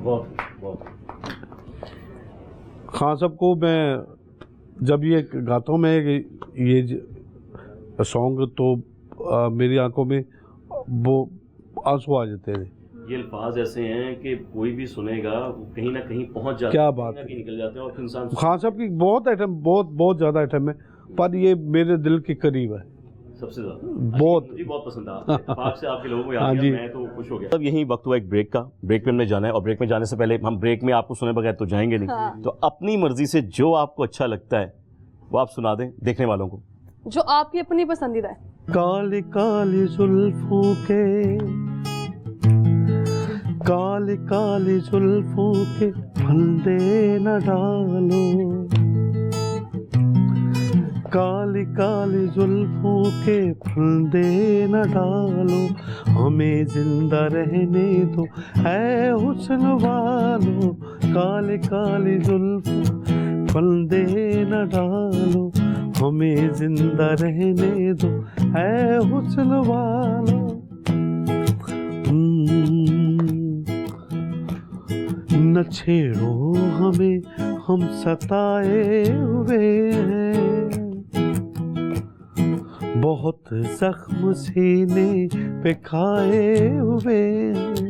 Speaker 1: बहुत
Speaker 3: खान साहब को मैं जब ये गाता हूँ, मैं ये सॉन्ग, तो मेरी आंखों में वो आंसू आ जाते हैं।
Speaker 1: ये अल्फाज ऐसे हैं कि कोई भी सुनेगा वो कहीं ना कहीं पहुंच जाता है,
Speaker 3: क्या बात है,
Speaker 1: निकल जाते हैं और इंसान।
Speaker 3: खान साहब की बहुत आइटम, बहुत ज़्यादा आइटम है, पर ये मेरे दिल के करीब है
Speaker 1: सबसे ज्यादा।
Speaker 3: बहुत,
Speaker 1: मुझे बहुत पसंद आया पाक से आपके लोगों को याद किया, मैं तो खुश हो गया। अब यही वक्त हुआ एक ब्रेक का। ब्रेक पे हमने जाना है और ब्रेक में जाने से पहले हम ब्रेक में आपको सुने बगैर तो जाएंगे नहीं।
Speaker 2: हाँ।
Speaker 1: तो अपनी मर्जी से जो आपको अच्छा लगता है वो आप सुना दें देखने वालों को,
Speaker 2: जो आपकी अपनी पसंदीदा है।
Speaker 3: काली काली जुल्फों के, काली काली जुल्फों के फंदे न डालो, काली काली जुल्फों के फंदे न डालो, हमें जिंदा रहने दो ऐ हुस्न वालो, काली काली जुल्फों फंदे न डालो, हमें जिंदा रहने दो ऐ हुस्न वालो। न छेड़ो हमें, हम सताए हुए हैं, बहुत जख्म सीने पे खाए हुए हैं,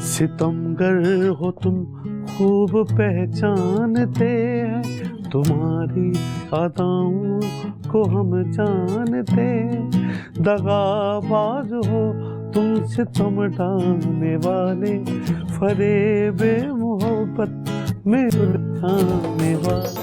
Speaker 3: सितमगर हो तुम खूब पहचानते हैं, तुम्हारी अदाओं को हम जानते, दगाबाज हो तुम सितम ढाने वाले, फरेबे मोहब्बत में उलझाने वाले।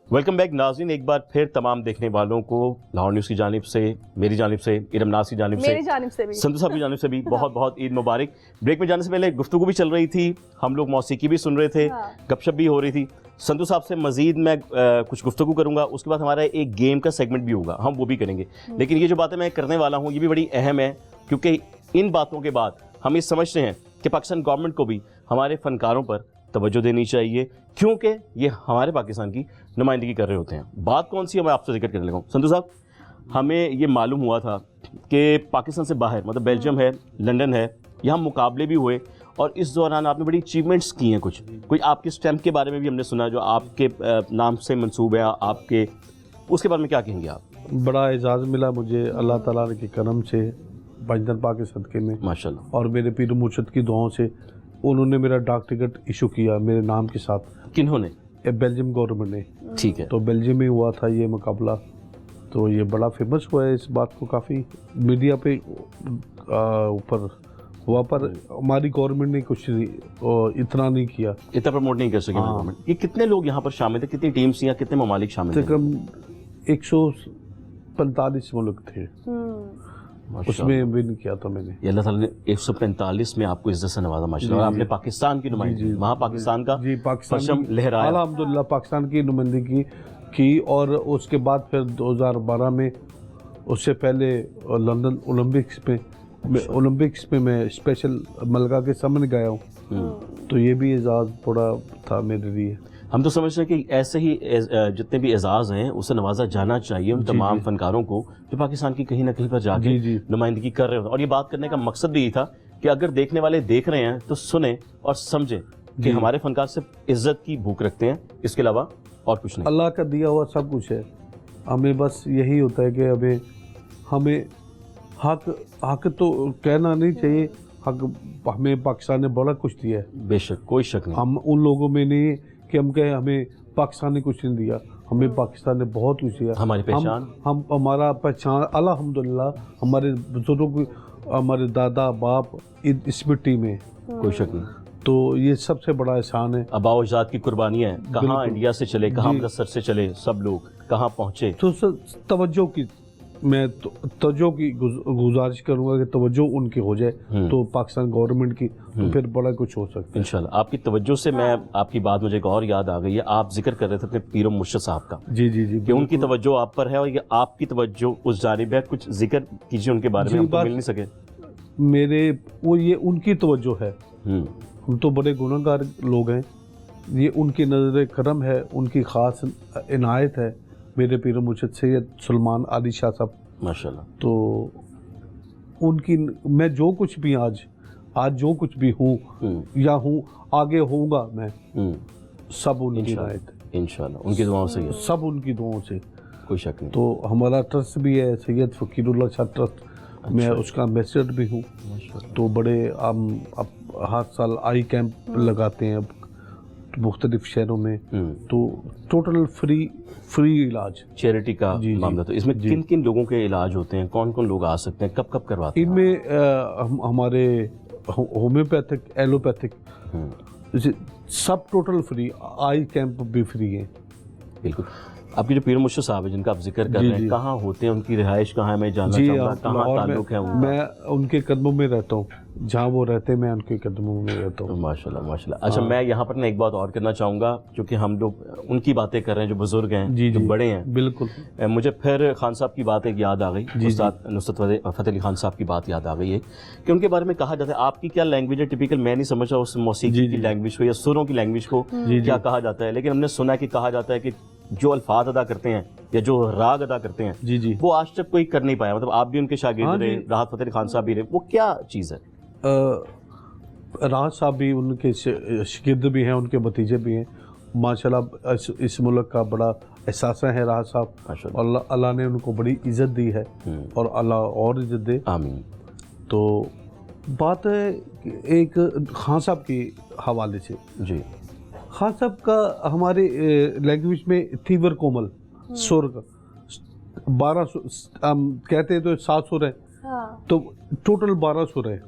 Speaker 1: वेलकम बैक नाज़रीन, एक बार फिर तमाम देखने वालों को लाहौर न्यूज़ की जानिब से, मेरी जानिब से, इरम नाज़ की जानिब से,
Speaker 2: मेरी जानिब से भी,
Speaker 1: संतू साहब की जानिब से भी बहुत बहुत ईद मुबारक। ब्रेक में जाने से पहले गुफ्तगू भी चल रही थी, हम लोग मौसीकी भी सुन रहे थे, गपशप भी हो रही थी। संतू साहब से मजीद मैं कुछ गुफ्तगू करूंगा, उसके बाद हमारा एक गेम का सेगमेंट भी होगा, हम वो भी करेंगे। लेकिन ये जो बातें मैं करने वाला हूँ ये भी बड़ी अहम है, क्योंकि इन बातों के बाद हम ये समझते हैं कि पाकिस्तान गवर्नमेंट को भी हमारे फ़नकारों पर तवज्जो देनी चाहिए, क्योंकि ये हमारे पाकिस्तान की नुमाइंदगी कर रहे होते हैं। बात कौन सी है मैं आपसे जिक्र करने लगा हूँ। संतू साहब, हमें ये मालूम हुआ था कि पाकिस्तान से बाहर, मतलब बेल्जियम है, लंदन है, यहाँ मुकाबले भी हुए और इस दौरान आपने बड़ी अचीवमेंट्स की हैं। कुछ कोई आपके स्टैम्प के बारे में भी हमने सुना जो आपके नाम से मंसूब है आपके, उसके बारे में क्या कहेंगे आप?
Speaker 3: बड़ा एजाज़ मिला मुझे अल्लाह ताला के करम से, पंजतन पाक के सदक़े में
Speaker 1: माशाल्लाह,
Speaker 3: और मेरे पीर मुर्शिद की दुआओं से। उन्होंने मेरा डाक टिकट इशू किया मेरे नाम के साथ।
Speaker 1: किन्होंने?
Speaker 3: बेल्जियम गवर्नमेंट ने।
Speaker 1: ठीक है।
Speaker 3: तो बेल्जियम में हुआ था ये मुकाबला, तो ये बड़ा फेमस हुआ है, इस बात को काफ़ी मीडिया पे ऊपर हुआ, पर हमारी गवर्नमेंट ने कुछ इतना नहीं किया,
Speaker 1: इतना प्रमोट नहीं कर सके गवर्नमेंट। ये कितने लोग यहाँ पर शामिल थे, कितनी टीम्स या कितने ममालिक शामिल थे?
Speaker 3: तकरीबन 145 मुल्क थे, उसमें विन किया था मैंने।
Speaker 1: ये अल्लाह ताला ने 145 में आपको इज्जत से नवाजा माशाल्लाह, और आपने पाकिस्तान की नुमाइंदगी, वहाँ पाकिस्तान का परचम लहराया।
Speaker 3: अल्हम्दुलिल्लाह पाकिस्तान की नुमाइंदगी की, और उसके बाद फिर 2012 में, उससे पहले लंदन ओलंपिक्स में मैं स्पेशल मलका के सामने गया हूँ। तो ये भी एजाज़ थोड़ा था मेरे लिए।
Speaker 1: हम तो समझते हैं कि ऐसे ही जितने भी एजाज़ हैं उसे नवाजा जाना चाहिए उन तमाम फनकारों को जो पाकिस्तान की कहीं ना कहीं पर जाके नुमाइंदगी कर रहे होते हैं। और ये बात करने का मकसद भी यही था कि अगर देखने वाले देख रहे हैं तो सुने और समझें कि हमारे फनकार सिर्फ इज्जत की भूख रखते हैं, इसके अलावा और कुछ नहीं।
Speaker 3: अल्लाह का दिया हुआ सब कुछ है, हमें बस यही होता है कि हमें हक तो कहना नहीं चाहिए, हक हमें पाकिस्तान ने बड़ा कुछ दिया है,
Speaker 1: बेशक कोई शक नहीं।
Speaker 3: हम उन लोगों में नहीं कि हम कहें हमें पाकिस्तान ने कुछ नहीं दिया, हमें पाकिस्तान ने बहुत कुछ दिया।
Speaker 1: हमारी पहचान,
Speaker 3: हम हमारा पहचान अल्हम्दुलिल्लाह, हमारे बुजुर्गों, हमारे दादा बाप इस मिट्टी में,
Speaker 1: कोई शक नहीं।
Speaker 3: तो ये सबसे बड़ा एहसान है।
Speaker 1: आबाओ अजदाद की कुर्बानियाँ हैं, कहाँ इंडिया से चले, कहाँ अमृतसर से चले सब लोग, कहाँ पहुँचे।
Speaker 3: तो तवज्जो की मैं तवज्जो की गुजारिश करूंगा कि तवज्जो उनकी हो जाए तो पाकिस्तान गवर्नमेंट की, तो फिर बड़ा कुछ हो सकता है
Speaker 1: इंशाल्लाह। आपकी तवज्जो से मैं आपकी बात मुझे एक और याद आ गई है, आप जिक्र कर रहे थे अपने पीरो मुर्शिद साहब का।
Speaker 3: जी
Speaker 1: कि उनकी तवज्जो आप पर है और ये आपकी तवज्जो उस जानिब है, कुछ जिक्र कीजिए उनके बारे में, हम तो मिल नहीं सके।
Speaker 3: मेरे ये उनकी तवज्जो है, हम तो बड़े गुनहगार लोग हैं, ये उनकी नज़र करम है, उनकी ख़ास इनायत है मेरे पीर मुर्शिद सैयद सुलेमान अली शाह साहब
Speaker 1: माशाल्लाह।
Speaker 3: तो उनकी मैं जो कुछ भी आज जो कुछ भी हूँ या हूँ आगे होऊंगा मैं, सब उनकी इनायत है
Speaker 1: इंशाल्लाह, उनकी दुआओं से ही,
Speaker 3: सब उनकी दुआओं से,
Speaker 1: कोई शक नहीं।
Speaker 3: तो हमारा ट्रस्ट भी है सैयद फ़कीरुल्लाह शाह ट्रस्ट, मैं उसका एम्बेसडर भी हूँ। तो बड़े हम हर साल आई कैंप लगाते हैं मुख्तलिफ शहरों में, तो टोटल फ्री इलाज,
Speaker 1: चैरिटी का मामला। तो इसमें किन किन लोगों के इलाज होते हैं, कौन कौन लोग आ सकते हैं, कब कब करवाते हैं?
Speaker 3: इनमें हमारे होम्योपैथिक, एलोपैथिक सब टोटल फ्री, आई कैंप भी फ्री है।
Speaker 1: बिल्कुल। आपके जो पीर मुर्शिद साहब है जिनका आप जिक्र कर रहे हैं, कहाँ होते हैं, उनकी रिहाइश कहाँ है, मैं जानना चाहूँगा, कहाँ ताल्लुक है उनका?
Speaker 3: मैं उनके कदमों में रहता हूँ, जहाँ वो रहते हैं मैं उनके कदमों में रहता हूँ।
Speaker 1: माशाल्लाह माशाल्लाह। अच्छा, मैं यहाँ पर ना एक बात और करना चाहूँगा, क्योंकि हम लोग उनकी बातें कर रहे हैं जो बुजुर्ग हैं, जो बड़े हैं।
Speaker 3: बिल्कुल।
Speaker 1: मुझे फिर खान साहब की बात एक याद आ गई, उस्ताद नुसरत फतेह अली खान साहब की बात याद आ गई है कि उनके बारे में कहा जाता है, आपकी क्या लैंग्वेज है टिपिकल, मैं नहीं समझ रहा उस मौसीकी की लैंग्वेज को या सुरों की लैंग्वेज को क्या कहा जाता है, लेकिन हमने सुना कि कहा जाता है कि जो अल्फाज अदा करते हैं या जो राग अदा करते हैं वो आज तक कोई कर नहीं पाया। मतलब आप भी उनके शागिर्द रहे, राहत फतेह अली खान साहब भी रहे, वो क्या चीज़ है?
Speaker 3: राहत साहब भी उनके शागिर्द भी हैं, उनके भतीजे भी हैं माशाल्लाह। इस मुल्क का बड़ा एहसास है राहत साहब, और अल्लाह ने उनको बड़ी इज़्ज़त दी है और अल्लाह और इज़्ज़त दे, आमीन। तो बात है एक खान साहब के हवाले से, जी खान साहब का हमारे लैंग्वेज में तीवर कोमल सुर का 12 हम कहते हैं तो 7 सुर है, तो टोटल 12 सुर है।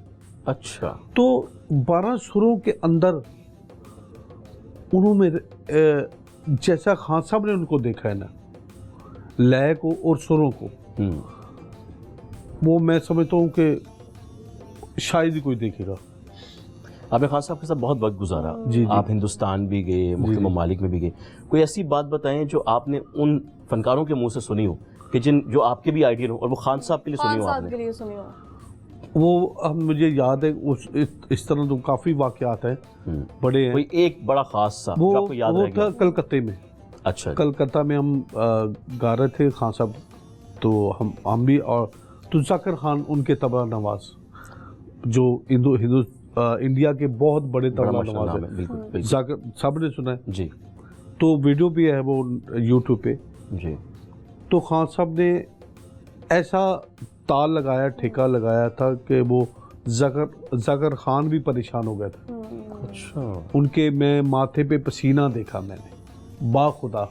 Speaker 1: अच्छा,
Speaker 3: तो 12 सुरों के अंदर उन्होंने जैसा खान साहब ने उनको देखा है ना, लय को और सुरों को, वो मैं समझता हूँ कि शायद ही कोई देखेगा।
Speaker 1: आपने खान साहब के साथ बहुत वक्त गुजारा, आप हिंदुस्तान भी गए, मुख्तलिफ ममालिक में भी गए, कोई ऐसी बात बताएं जो आपने उन फनकारों के मुंह से सुनी हो कि जो आपके भी आइडिया हो और वो खान साहब के लिए सुनी हो आपने?
Speaker 3: वो मुझे याद है इस तरह तो काफ़ी वाक़यात हैं, बड़े हैं।
Speaker 1: कोई एक बड़ा खास सा
Speaker 3: वो
Speaker 1: आपको याद
Speaker 3: वो था कलकत्ते में।
Speaker 1: अच्छा,
Speaker 3: कलकत्ता में हम गा रहे थे खान साहब, तो हम भी, और तो जाकिर खान उनके तबला नवाज जो इंडिया के बहुत बड़े तबला नवाज है, बिल्कुल जाकिर साहब ने सुना है जी, तो वीडियो भी है वो यूट्यूब पे जी। तो खान साहब ने ऐसा ताल लगाया, ठेका लगाया था कि वो जाकिर खान भी परेशान हो गया था। अच्छा, उनके मैं माथे पे पसीना देखा मैंने बाखुदा,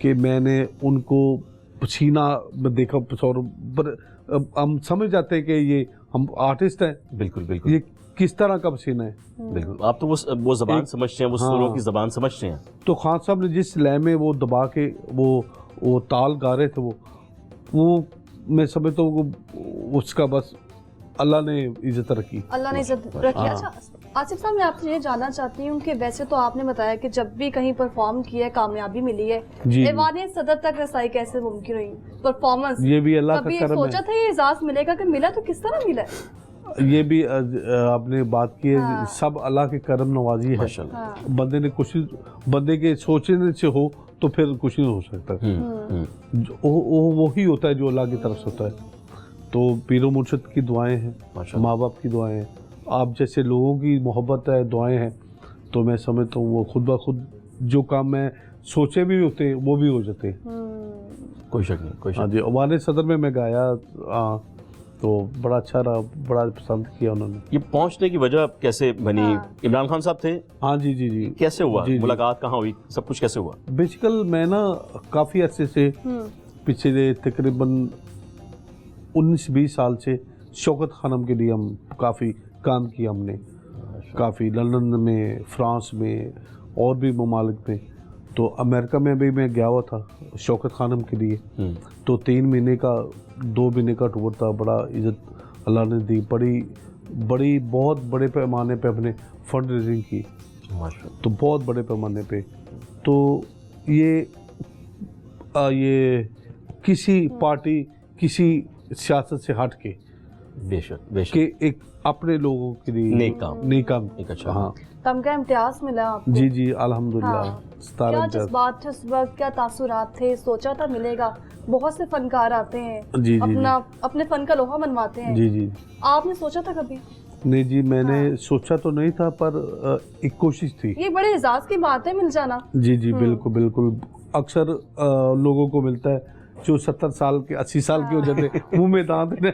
Speaker 3: कि मैंने उनको पसीना देखा, पर हम समझ जाते हैं कि ये हम आर्टिस्ट हैं, बिल्कुल बिल्कुल, ये किस तरह का पसीना है,
Speaker 1: बिल्कुल आप तो वो ज़बान समझते हैं, वो सुरों की ज़बान समझते हैं।
Speaker 3: तो खान साहब ने जिस लय में वो दबा के वो ताल गा रहे थे, वो मैं समझता हूँ उसका बस अल्लाह ने इज्जत रखी,
Speaker 2: अल्लाह ने इज्जत रखी। अच्छा, आसिफ साहब, मैं आपसे ये जानना चाहती हूँ कि वैसे तो आपने बताया कि जब भी कहीं परफॉर्म किया है कामयाबी मिली है,
Speaker 3: जी।
Speaker 2: ऐवान सदर तक रसाई कैसे मुमकिन हुई परफॉर्मेंस?
Speaker 3: ये भी अल्लाह का
Speaker 2: कभी
Speaker 3: करम
Speaker 2: सोचा
Speaker 3: है।
Speaker 2: था ये एजाज मिलेगा? कि मिला तो किस तरह मिला?
Speaker 3: ये भी आपने बात की है,
Speaker 2: हाँ।
Speaker 3: सब अल्लाह की करम नवाजी है।
Speaker 1: माशाल्लाह।
Speaker 2: हाँ।
Speaker 3: बंदे ने कुछ, बंदे के सोचने से हो तो फिर कुछ नहीं हो सकता। वही होता है जो अल्लाह की तरफ से होता है। तो पीरो मुर्शिद की दुआएं हैं,
Speaker 1: माशाल्लाह।
Speaker 3: माँ बाप की दुआएं हैं, आप जैसे लोगों की मोहब्बत है, दुआएं हैं, तो मैं समझता हूँ वो खुद ब खुद जो काम मैं सोचे भी होते हैं वो भी हो जाते हैं।
Speaker 1: कोई शक नहीं, कोई शक
Speaker 3: हाँ जी, अवान सदर में मैं गाया, तो बड़ा अच्छा रहा, बड़ा पसंद किया उन्होंने।
Speaker 1: ये पहुंचने की वजह कैसे बनी?
Speaker 2: हाँ।
Speaker 1: इमरान खान साहब थे?
Speaker 3: हाँ जी जी जी।
Speaker 1: कैसे हुआ
Speaker 3: जी, जी।
Speaker 1: मुलाकात, कहाँ हुई, सब कुछ कैसे हुआ?
Speaker 3: बेसिकल मैं ना काफ़ी अरसे से, पिछले तकरीबन 19-20 साल से शौकत खानम के लिए हम काफ़ी काम किया हमने, काफ़ी लंदन में, फ्रांस में और भी ममालिक में। तो अमेरिका में भी मैं गया हुआ था शौकत खानम के लिए। तो 3 महीने का 2 महीने का टूर था। बड़ा इज्जत अल्लाह ने दी, बड़ी बहुत बड़े पैमाने पे अपने फंड रेजिंग की, तो बहुत बड़े पैमाने पे। तो ये किसी पार्टी, किसी सियासत से हट के
Speaker 1: बेशक बेशक
Speaker 3: कि एक अपने लोगों के लिए
Speaker 1: नेक काम।
Speaker 3: एक
Speaker 1: अच्छा।
Speaker 3: हाँ
Speaker 2: तमगा इम्तियाज मिला आपको?
Speaker 3: जी जी अल्हम्दुलिल्लाह।
Speaker 2: हाँ।
Speaker 3: 17
Speaker 2: क्या
Speaker 3: इम्तियाज।
Speaker 2: जज्बात थे उस वक्त, क्या तासुरात थे? सोचा था मिलेगा? बहुत से फनकार आते हैं,
Speaker 3: जी, जी,
Speaker 2: अपने फन का लोहा मनवाते हैं।
Speaker 3: जी जी।
Speaker 2: आपने सोचा था कभी?
Speaker 3: नहीं जी, मैंने सोचा तो नहीं था, पर एक कोशिश थी।
Speaker 2: ये बड़े एजाज की बात है, मिल जाना।
Speaker 3: जी जी बिल्कुल बिल्कुल। अक्सर लोगों को मिलता है जो 70 साल के 80 साल के हो जाते, मुंह में दांत नहीं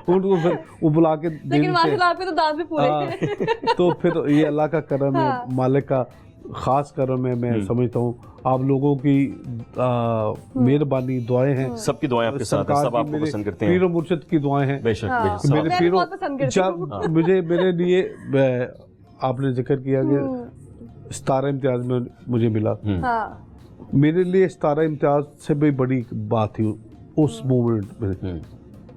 Speaker 3: उनको फिर वो बुला के
Speaker 2: लेकिन माशाल्लाह आपके तो दांत भी पूरे हैं।
Speaker 3: तो फिर ये अल्लाह का करम है,
Speaker 2: हाँ।
Speaker 3: मालिक का खास करम है। मैं समझता हूँ आप लोगों की मेहरबानी, दुआएं हैं,
Speaker 1: सबकी दुआएं आपके साथ हैं,
Speaker 3: सरकार
Speaker 1: सब
Speaker 3: की,
Speaker 1: आपको
Speaker 3: मेरे
Speaker 1: पसंद करते हैं।
Speaker 3: पीरो मुर्शिद की दुआएं हैं।
Speaker 1: बेशक
Speaker 2: हाँ।
Speaker 1: बेशक।
Speaker 3: मेरे
Speaker 2: मैं भी
Speaker 3: पीरो
Speaker 2: बहुत पसंद करती हूँ।
Speaker 3: जब मेरे लिए आपने जिक्र किया कि 17 इम्तियाज में मुझे मिला,
Speaker 2: हाँ।
Speaker 3: मेरे लिए 17 इम्तियाज से भी बड़ी बात थी उस मोमेंट में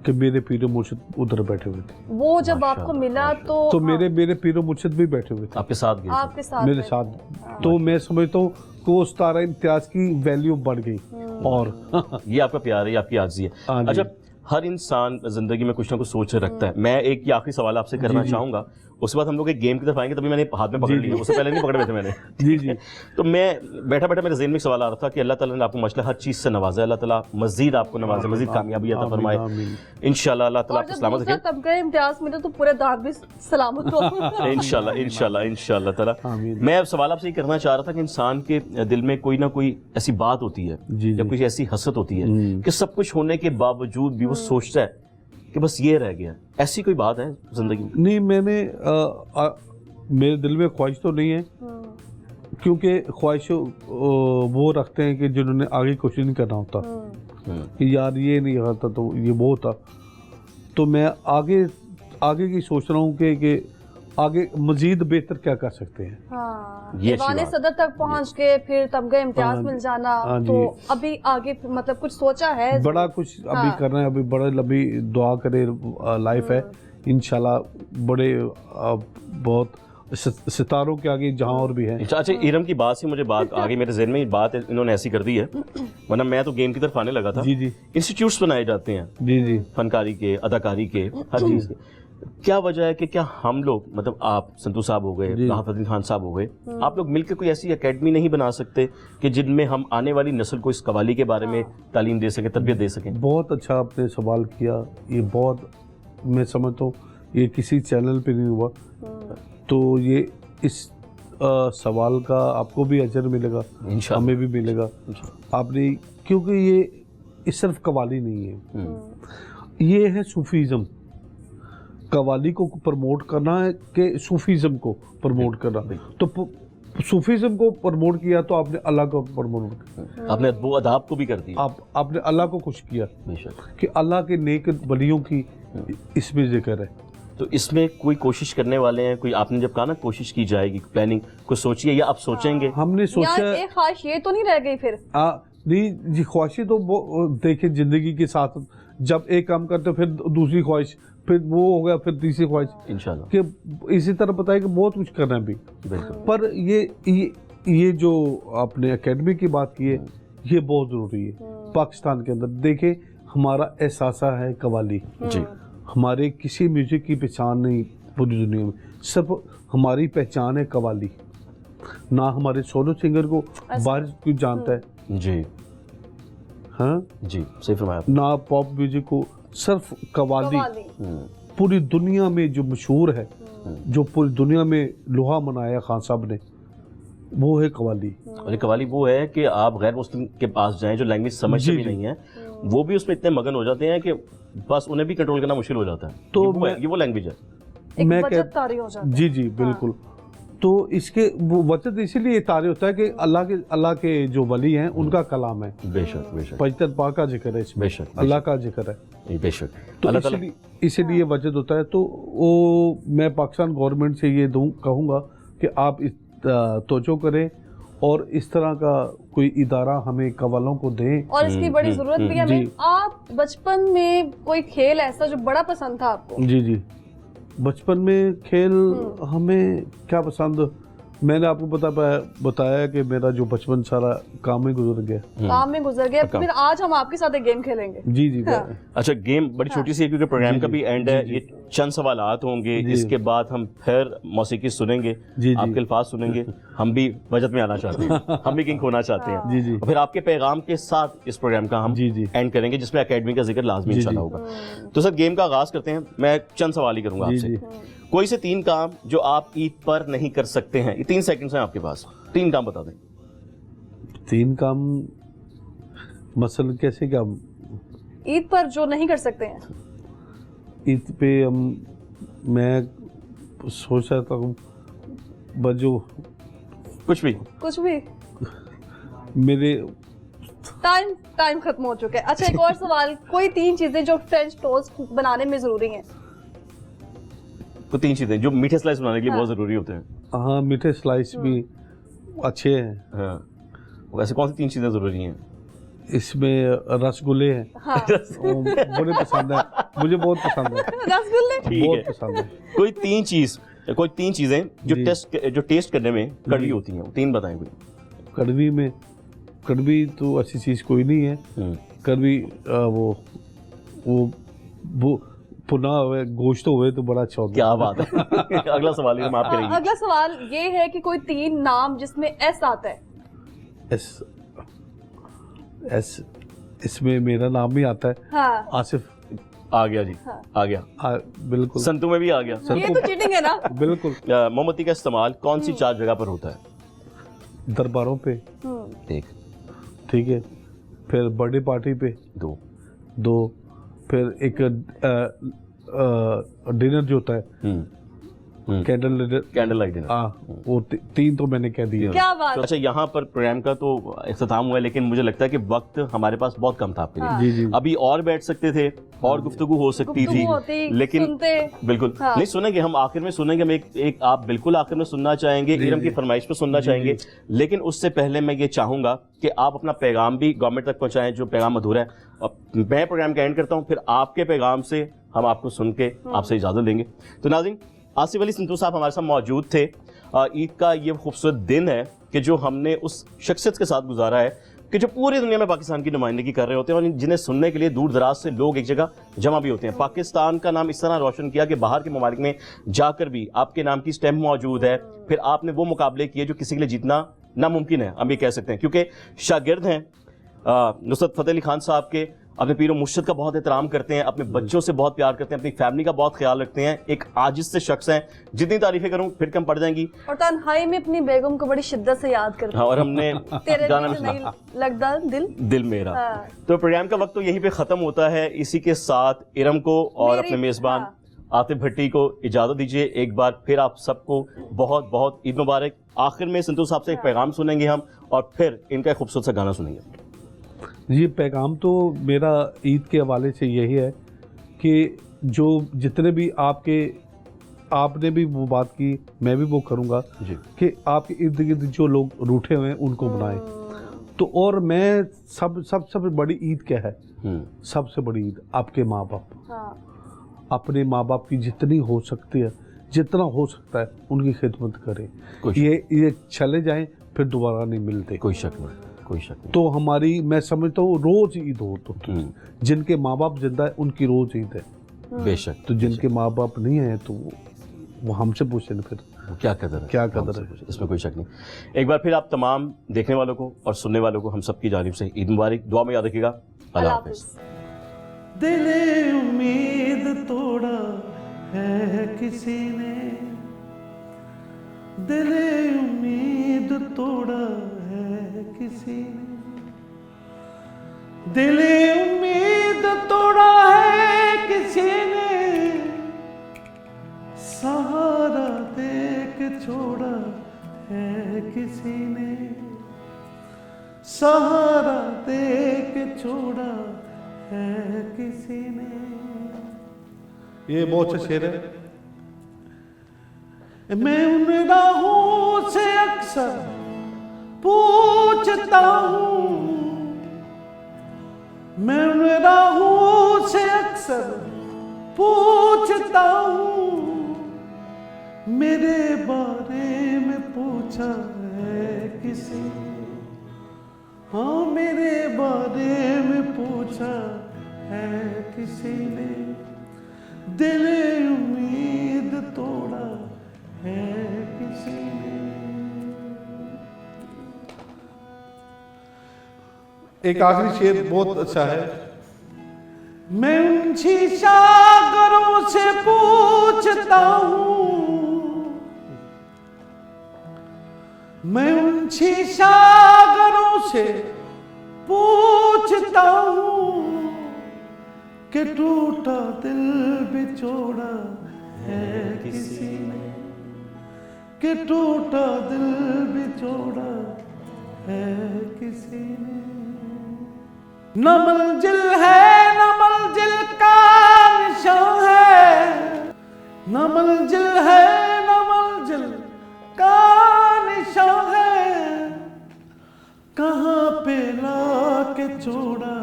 Speaker 3: कि मेरे पीरो मुर्शिद उधर बैठे हुए थे।
Speaker 2: वो जब आपको मिला तो
Speaker 3: मेरे पीरो मुर्शिद भी बैठे हुए थे
Speaker 1: आपके साथ गए थे।
Speaker 2: आपके साथ
Speaker 3: मेरे
Speaker 2: बैठे।
Speaker 3: साथ। तो मैं समझता हूँ कि वो 17 इम्तियाज की वैल्यू बढ़ गई। और
Speaker 1: ये आपका प्यार है, ये आपकी आर्जी है।
Speaker 3: हाँ जी।
Speaker 1: अच्छा, हर इंसान जिंदगी में कुछ ना कुछ सोच रखता है। मैं एक ये आखिरी सवाल आपसे करना चाहूंगा, उसके बाद हम लोग एक गेम की तरफ आएंगे। तभी मैंने हाथ में पकड़ लिया, उससे पहले नहीं पकड़े हुए थे मैंने।
Speaker 3: जी जी।
Speaker 1: तो मैं बैठा बैठा मेरे ज़हन में सवाल आ रहा था कि अल्लाह ताला ने आपको माशाल्लाह हर चीज़ से नवाजा, अल्लाह ताला मजीद आपको नवाजे, मजीद कामयाबी अता फरमाए इंशाल्लाह। अल्लाह ताला
Speaker 2: और
Speaker 1: आपको
Speaker 2: जब
Speaker 1: सलामत
Speaker 2: दूसरा
Speaker 1: रखे
Speaker 2: तबका इम्तियाज मिले तो पूरे दांत भी सलामत हो।
Speaker 1: इंशाल्लाह इंशाल्लाह इंशाल्लाह ताला।
Speaker 3: आमीन।
Speaker 1: मैं अब सवाल आपसे ये करना चाह रहा था कि इंसान के दिल में कोई ना कोई ऐसी बात होती है
Speaker 3: जी,
Speaker 1: या
Speaker 3: जी।
Speaker 1: कुछ ऐसी हसरत होती है कि सब कुछ होने के बावजूद भी वो सोचता है कि बस ये रह गया। ऐसी कोई बात है जिंदगी में?
Speaker 3: नहीं, मेरे दिल में ख्वाहिश तो नहीं है, क्योंकि ख्वाहिश वो रखते हैं कि जिन्होंने आगे कुछ नहीं करना होता कि यार ये नहीं होता तो ये वो होता। तो मैं आगे की सोच रहा हूँ कि आगे मजीद बेहतर क्या कर सकते हैं।
Speaker 2: हाँ।
Speaker 1: ये अच्छी
Speaker 2: ऐवान
Speaker 1: बात।
Speaker 2: सदर तक पहुंच के फिर तमगा इम्तियाज
Speaker 3: हाँ,
Speaker 2: मिल जाना,
Speaker 3: हाँ
Speaker 2: तो
Speaker 3: जी।
Speaker 2: अभी आगे मतलब कुछ सोचा है?
Speaker 3: बड़ा कुछ अभी
Speaker 2: हाँ।
Speaker 3: करना है, अभी बड़ा लंबी दुआ करे लाइफ है इंशाल्लाह। बड़े बहुत सितारों के आगे जहाँ और भी है।
Speaker 1: अच्छा, इरम की बात से मुझे बात आगे मेरे जहन में बात इन्होंने ऐसी कर दी है, वरना मैं तो गेम की तरफ आने लगा था।
Speaker 3: जी जी
Speaker 1: इंस्टीट्यूट्स बनाए जाते हैं
Speaker 3: जी जी।
Speaker 1: फनकारी के, अदाकारी के, हर चीज़ के। क्या वजह है कि क्या हम लोग, मतलब आप संतू साहब हो गए, राहत खान साहब हो गए, आप लोग मिलकर कोई ऐसी एकेडमी नहीं बना सकते कि जिनमें हम आने वाली नस्ल को इस कवाली के बारे में तालीम दे सकें, तरबियत दे सकें?
Speaker 3: बहुत अच्छा आपने सवाल किया। ये बहुत, मैं समझता हूँ ये किसी चैनल पे नहीं हुआ, तो ये इस सवाल का आपको भी अजर मिलेगा,
Speaker 1: इंशाअल्लाह।
Speaker 3: हमें भी मिलेगा आपने, क्योंकि ये सिर्फ कवाली नहीं है, ये है सूफीज़म। कवाली को प्रमोट करना है कि सूफीज़म को प्रमोट करना। तो सूफीज़म को प्रमोट किया तो आपने अल्लाह को प्रमोट किया,
Speaker 1: आपने वो अदाब को भी कर दिया।
Speaker 3: आपने अल्लाह को खुश किया
Speaker 1: बेशक।
Speaker 3: कि अल्लाह के नेक वलियों की इसमें जिक्र है।
Speaker 1: तो इसमें कोई कोशिश करने वाले हैं? कोई, आपने जब कहा ना कोशिश की जाएगी, प्लानिंग कुछ सोचिए या आप सोचेंगे?
Speaker 3: हमने सोचा
Speaker 2: यार एक ख्वाहिश ये तो नहीं रह गई फिर?
Speaker 3: नहीं जी, ख्वाहिशें तो देखे ज़िंदगी के साथ, जब एक काम करते फिर दूसरी ख्वाहिश फिर वो हो गया, फिर तीसरी ख्वाहिश
Speaker 1: इंशाल्लाह।
Speaker 3: कि इसी तरह पता है कि बहुत कुछ करना है भी।
Speaker 1: बिल्कुल।
Speaker 3: पर ये जो आपने एकेडमी की बात की है, ये बहुत ज़रूरी है पाकिस्तान के अंदर। देखें, हमारा एहसास है कव्वाली
Speaker 1: जी,
Speaker 3: हमारे किसी म्यूजिक की पहचान नहीं पूरी दुनिया में, सिर्फ हमारी पहचान है कव्वाली। ना हमारे सोलो सिंगर को बाहर कोई जानता है,
Speaker 1: जी,
Speaker 3: हाँ
Speaker 1: जी, सही फरमाया।
Speaker 3: ना पॉप म्यूजिक को, सिर्फ कव्वाली
Speaker 1: हम्म,
Speaker 3: पूरी दुनिया में जो मशहूर है, जो पूरी दुनिया में लोहा मनाया खान साहब ने, वो है कव्वाली।
Speaker 1: और ये कव्वाली वो है कि आप गैर मुस्लिम के पास जाएं जो लैंग्वेज समझते
Speaker 3: जी,
Speaker 1: भी
Speaker 3: जी।
Speaker 1: नहीं है, वो भी उसमें इतने मगन हो जाते हैं कि बस उन्हें भी कंट्रोल करना मुश्किल हो जाता है।
Speaker 3: तो
Speaker 1: ये वो लैंग्वेज है।
Speaker 2: एक
Speaker 3: मैं
Speaker 2: वजद तारी हो जाता है।
Speaker 3: जी जी बिल्कुल। तो इसके वो वजद इसीलिए तारी होता है कि अल्लाह के जो वली हैं उनका कलाम है,
Speaker 1: बेशक, बेशक,
Speaker 3: पवित्र पाक का जिक्र है इसमें,
Speaker 1: बेशक,
Speaker 3: अल्लाह का जिक्र है।
Speaker 1: बेशक।
Speaker 3: तो
Speaker 1: अल्लाह ताला
Speaker 3: इसीलिए वजद होता है। तो वो मैं पाकिस्तान गवर्नमेंट से ये कहूँगा कि आप तवज्जो करें और इस तरह का कोई इदारा हमें कव्वालों को दें।
Speaker 2: और इसकी बड़ी जरूरत भी है हमें।
Speaker 3: जी।
Speaker 2: आप बचपन में कोई खेल ऐसा जो बड़ा पसंद था आपको?
Speaker 3: जी जी, बचपन में खेल हमें क्या पसंद, मैंने आपको बताया कि मेरा जो बचपन सारा काम में गुजर गया।
Speaker 2: काम में गुजर गया। फिर आज हम आपके साथ एक गेम खेलेंगे।
Speaker 3: जी जी
Speaker 2: हाँ।
Speaker 1: अच्छा, गेम बड़ी छोटी सी है क्योंकि प्रोग्राम का भी एंड है।
Speaker 3: जी।
Speaker 1: ये चंद सवालात होंगे,
Speaker 3: जी।
Speaker 1: इसके बाद हम फिर मौसीकी सुनेंगे,
Speaker 3: जी।
Speaker 1: आपके अल्फाज सुनेंगे, हम भी बजट में आना चाहते हैं, हम भी किंग होना चाहते हैं।
Speaker 3: जी जी
Speaker 1: और फिर आपके पैगाम के साथ इस प्रोग्राम का हम
Speaker 3: जी, जी।
Speaker 1: एंड करेंगे, जिसमें एकेडमी का जिक्र लाजमी
Speaker 3: जी,
Speaker 1: इंशाल्लाह
Speaker 3: जी।
Speaker 1: होगा। तो सर गेम का आगाज करते हैं। मैं चंद सवाल ही करूंगा
Speaker 3: जी
Speaker 1: आपसे।
Speaker 3: जी।
Speaker 1: कोई से 3 काम जो आप ईद पर नहीं कर सकते हैं। ये 3 सेकंड्स हैं आपके पास, 3 काम बता दें।
Speaker 3: 3 काम मसलन कैसे काम?
Speaker 2: ईद पर जो नहीं कर सकते हैं।
Speaker 3: ईद पे मैं सोच रहा था जो
Speaker 1: कुछ भी।
Speaker 2: कुछ भी।
Speaker 3: मेरे
Speaker 2: टाइम खत्म हो चुका है। अच्छा, एक और सवाल। कोई 3 चीजें जो फ्रेंच टोस्ट बनाने में जरूरी हैं।
Speaker 1: तो 3 चीजें जो मीठे स्लाइस बनाने के लिए
Speaker 2: हाँ।
Speaker 1: बहुत जरूरी होते हैं।
Speaker 3: हाँ, मीठे स्लाइस भी अच्छे हैं।
Speaker 1: हाँ, वैसे कौन सी 3 चीजें जरूरी हैं?
Speaker 3: इसमें रसगुल्ले हैं,
Speaker 2: हाँ।
Speaker 3: वो बड़े पसंद है, मुझे बहुत पसंद है,
Speaker 2: रसगुल्ले।
Speaker 1: ठीक
Speaker 3: बहुत
Speaker 1: है।
Speaker 3: पसंद है।
Speaker 1: कोई 3 चीजें जो टेस्ट करने में कड़वी होती हैं, वो 3 बताएं कोई।
Speaker 3: कड़वी तो अच्छी चीज कोई नहीं है। कड़वी वो पुना हुए गोश्त हुए तो बड़ा अच्छा होता है।
Speaker 1: क्या बात है। अगला सवाल ही हम आप करेंगे।
Speaker 2: अगला सवाल ये है कि कोई 3 नाम जिसमें एस आता है।
Speaker 3: एस इसमें मेरा नाम भी आता है,
Speaker 2: हाँ।
Speaker 3: आसिफ।
Speaker 1: आ गया जी,
Speaker 2: हाँ।
Speaker 1: आ गया।
Speaker 3: बिल्कुल
Speaker 1: संतू में भी आ गया।
Speaker 2: ये तो चीटिंग है ना।
Speaker 3: बिल्कुल।
Speaker 1: मोमबत्ती का इस्तेमाल कौन सी 4 जगह पर होता है?
Speaker 3: दरबारों पे,
Speaker 1: 1,
Speaker 3: ठीक है, फिर बर्थडे पार्टी पे
Speaker 1: 2,
Speaker 3: फिर एक डिनर जो होता है, candle dinner,
Speaker 1: candle light dinner.
Speaker 3: हाँ, वो 3 तो मैंने कह दिए।
Speaker 2: क्या बात।
Speaker 1: तो अच्छा, यहाँ पर प्रोग्राम का तो इख्तिताम हुआ है, लेकिन मुझे लगता है कि वक्त हमारे पास बहुत कम था आपके लिए।
Speaker 2: हाँ।
Speaker 3: जी जी।
Speaker 1: अभी और बैठ सकते थे और गुफ्तगू हो सकती
Speaker 2: गुफ्तगू
Speaker 1: थी,
Speaker 2: होती,
Speaker 1: लेकिन
Speaker 2: सुनते।
Speaker 1: बिल्कुल
Speaker 2: हाँ।
Speaker 1: नहीं सुनेंगे, हम आखिर में सुनेंगे। हम एक आप बिल्कुल आखिर में सुनना चाहेंगे, इरम की फरमाइश पे सुनना चाहेंगे, लेकिन उससे पहले मैं ये चाहूंगा कि आप अपना पैगाम भी गवर्नमेंट तक पहुंचाएं जो पैगाम अधूरा है। अब मैं प्रोग्राम का एंड करता हूं, फिर आपके पैगाम से हम आपको सुन के आपसे इजाजत लेंगे। तो नाज़रीन, आसिफ अली संतू साहब हमारे साथ मौजूद थे। ईद का ये खूबसूरत दिन है कि जो हमने उस शख्सियत के साथ गुजारा है कि जो पूरी दुनिया में पाकिस्तान की नुमाइंदगी कर रहे होते हैं और जिन्हें सुनने के लिए दूर दराज से लोग एक जगह जमा भी होते हैं। पाकिस्तान का नाम इस तरह रोशन किया कि बाहर के ममालिक में जाकर भी आपके नाम की स्टैम्प मौजूद है। फिर आपने वो मुकाबले किए जो किसी के लिए जीतना नामुमकिन है, हम ये कह सकते हैं, क्योंकि शागिर्द हैं नुसरत फतेह अली खान साहब के, अपने पीर मुर्शिद का बहुत एहतराम करते हैं, अपने बच्चों से बहुत प्यार करते हैं, अपनी फैमिली का बहुत ख्याल रखते हैं, एक आजिज से शख्स हैं। जितनी तारीफें करूं फिर कम पड़ जाएंगी।
Speaker 2: और तन्हाई में अपनी बेगम को बड़ी शिद्दत से याद करते हैं।
Speaker 1: हाँ, और हमने
Speaker 2: तेरे
Speaker 1: गाना
Speaker 2: लिए
Speaker 1: भी सुना,
Speaker 2: नहीं लगता दिल
Speaker 1: मेरा।
Speaker 2: हाँ।
Speaker 1: तो प्रोग्राम का वक्त तो यहीं पे खत्म होता है। इसी के साथ इरम को और
Speaker 2: मेरी-
Speaker 1: अपने मेजबान
Speaker 2: हाँ।
Speaker 1: आतिफ भट्टी को इजाजत दीजिए। एक बार फिर आप सबको बहुत बहुत ईद मुबारक। आखिर में संतू साहब से एक पैगाम सुनेंगे हम और फिर इनका एक खूबसूरत सा गाना सुनेंगे।
Speaker 3: ये पैगाम तो मेरा ईद के हवाले से यही है कि जो जितने भी आपने भी वो बात की, मैं भी वो करूँगा
Speaker 1: जी।
Speaker 3: कि आपके इर्द गिर्द जो लोग रूठे हुए हैं उनको बनाएं। तो और मैं सबसे बड़ी ईद क्या है? सबसे बड़ी ईद आपके माँ बाप,
Speaker 2: हाँ।
Speaker 3: अपने माँ बाप की जितनी हो सकती है, जितना हो सकता है उनकी खिदमत करें। ये चले जाएं फिर दोबारा नहीं मिलते।
Speaker 1: कोई शक नहीं, कोई शक नहीं।
Speaker 3: तो हमारी, मैं समझता हूँ रोज ईद हो तो जिनके माँ बाप जिंदा है उनकी रोज ईद है।
Speaker 1: बेशक।
Speaker 3: तो जिनके माँ बाप नहीं है तो वो हमसे पूछे ना, फिर
Speaker 1: क्या कदर है,
Speaker 3: क्या कदर है,
Speaker 1: इसमें कोई शक नहीं। एक बार फिर आप तमाम देखने वालों को और सुनने वालों को हम सबकी जानिब से ईद मुबारक, दुआ में याद रखिएगा। अल्लाह हाफ़िज़।
Speaker 3: दिले उम्मीद तोड़ा है किसी ने, दिले उम्मीद तोड़ा है किसी ने, दिले उम्मीद तोड़ा है किसी ने, सहारा देख छोड़ा है किसी ने, सहारा देख छोड़ा है किसी ने। ये बहुत अच्छा शेर है। मैं उन राहों से अक्सर पूछता हूँ, मैं उन राहों से अक्सर पूछता हूँ, मेरे बारे में पूछा है किसी ने, हाँ मेरे बारे में पूछा है किसी ने, दिल उम्मीद तोड़ा है किसी ने। एक आखिरी शेर बहुत अच्छा है। मैं उन शीशागरों से पूछता हूँ, मैं उन शीशागरों से पूछता हूँ कि टूटा दिल बिछोड़ा है किसी ने, कि टूटा दिल बिछोड़ा है किसी ने। न मंजिल है न मंजिल का निशान है, न मंजिल है न मंजिल का निशान है, कहाँ पे लाके छोड़ा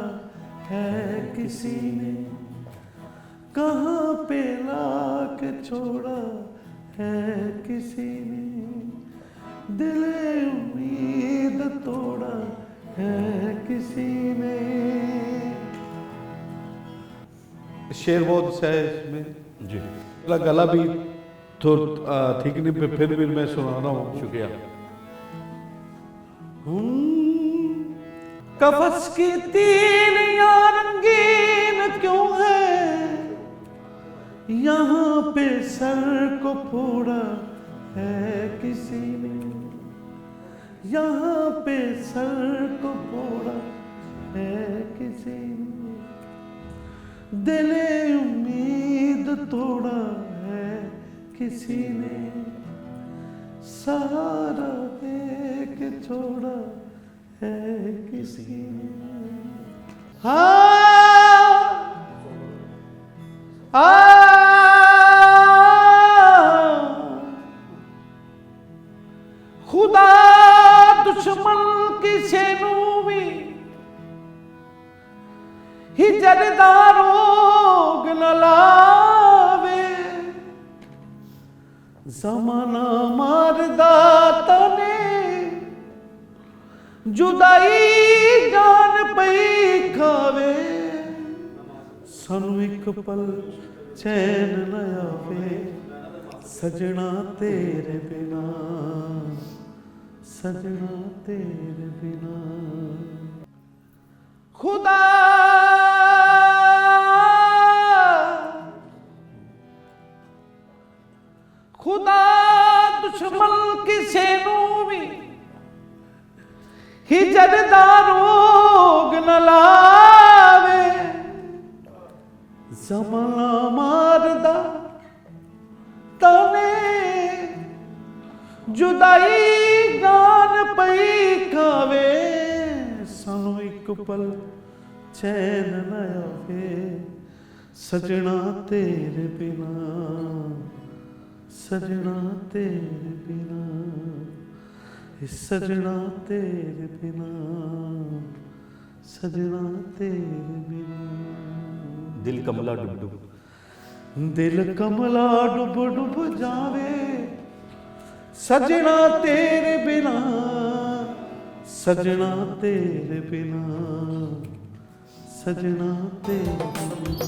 Speaker 3: है किसी ने, कहाँ पे लाके छोड़ा है किसी ने, दिल उम्मीद तोड़ा है किसी ने। शेर बहुत अच्छा है इसमें जी, गला भी थोड़ा ठीक नहीं, फिर भी मैं सुना रहा हूँ। शुक्रिया। कफस की तीलियां रंगीन क्यों है, यहाँ पे सर को फोड़ा है किसी ने, यहाँ पे सर को फोड़ा है किसी ने, दिल उम्मीद तोड़ा है किसी ने, सहारा दे के छोड़ा है किसी ने। खुदा दुश्मन की सेनों में हिजरदार रोग न लावे, ज़माना मारदा तने जुदाई जान पई खावे, सानू एक पल चैन न आवे, सजना तेरे बिना, सजना तेरे बिना। खुदा खुदा दुश्मन की सेनों में हिजरदार रोग न लावे, ज़माना मारदा तने जुदाई गान पई खावे, सानू एक पल चैन न आवे, सजना तेरे बिना, सजना तेरे बिना, सजना तेरे बिना, सजना तेरे बिना।
Speaker 1: दिल कमला डुब डुब
Speaker 3: ਦਿਲ ਕਮਲਾ ਡੁੱਬ ਡੁੱਬ ਜਾਵੇ ਸਜਣਾ ਤੇਰੇ ਬਿਨਾ, ਸਜਣਾ ਤੇਰੇ ਬਿਨਾ, ਸਜਣਾ ਤੇਰੇ ਬਿਨਾ।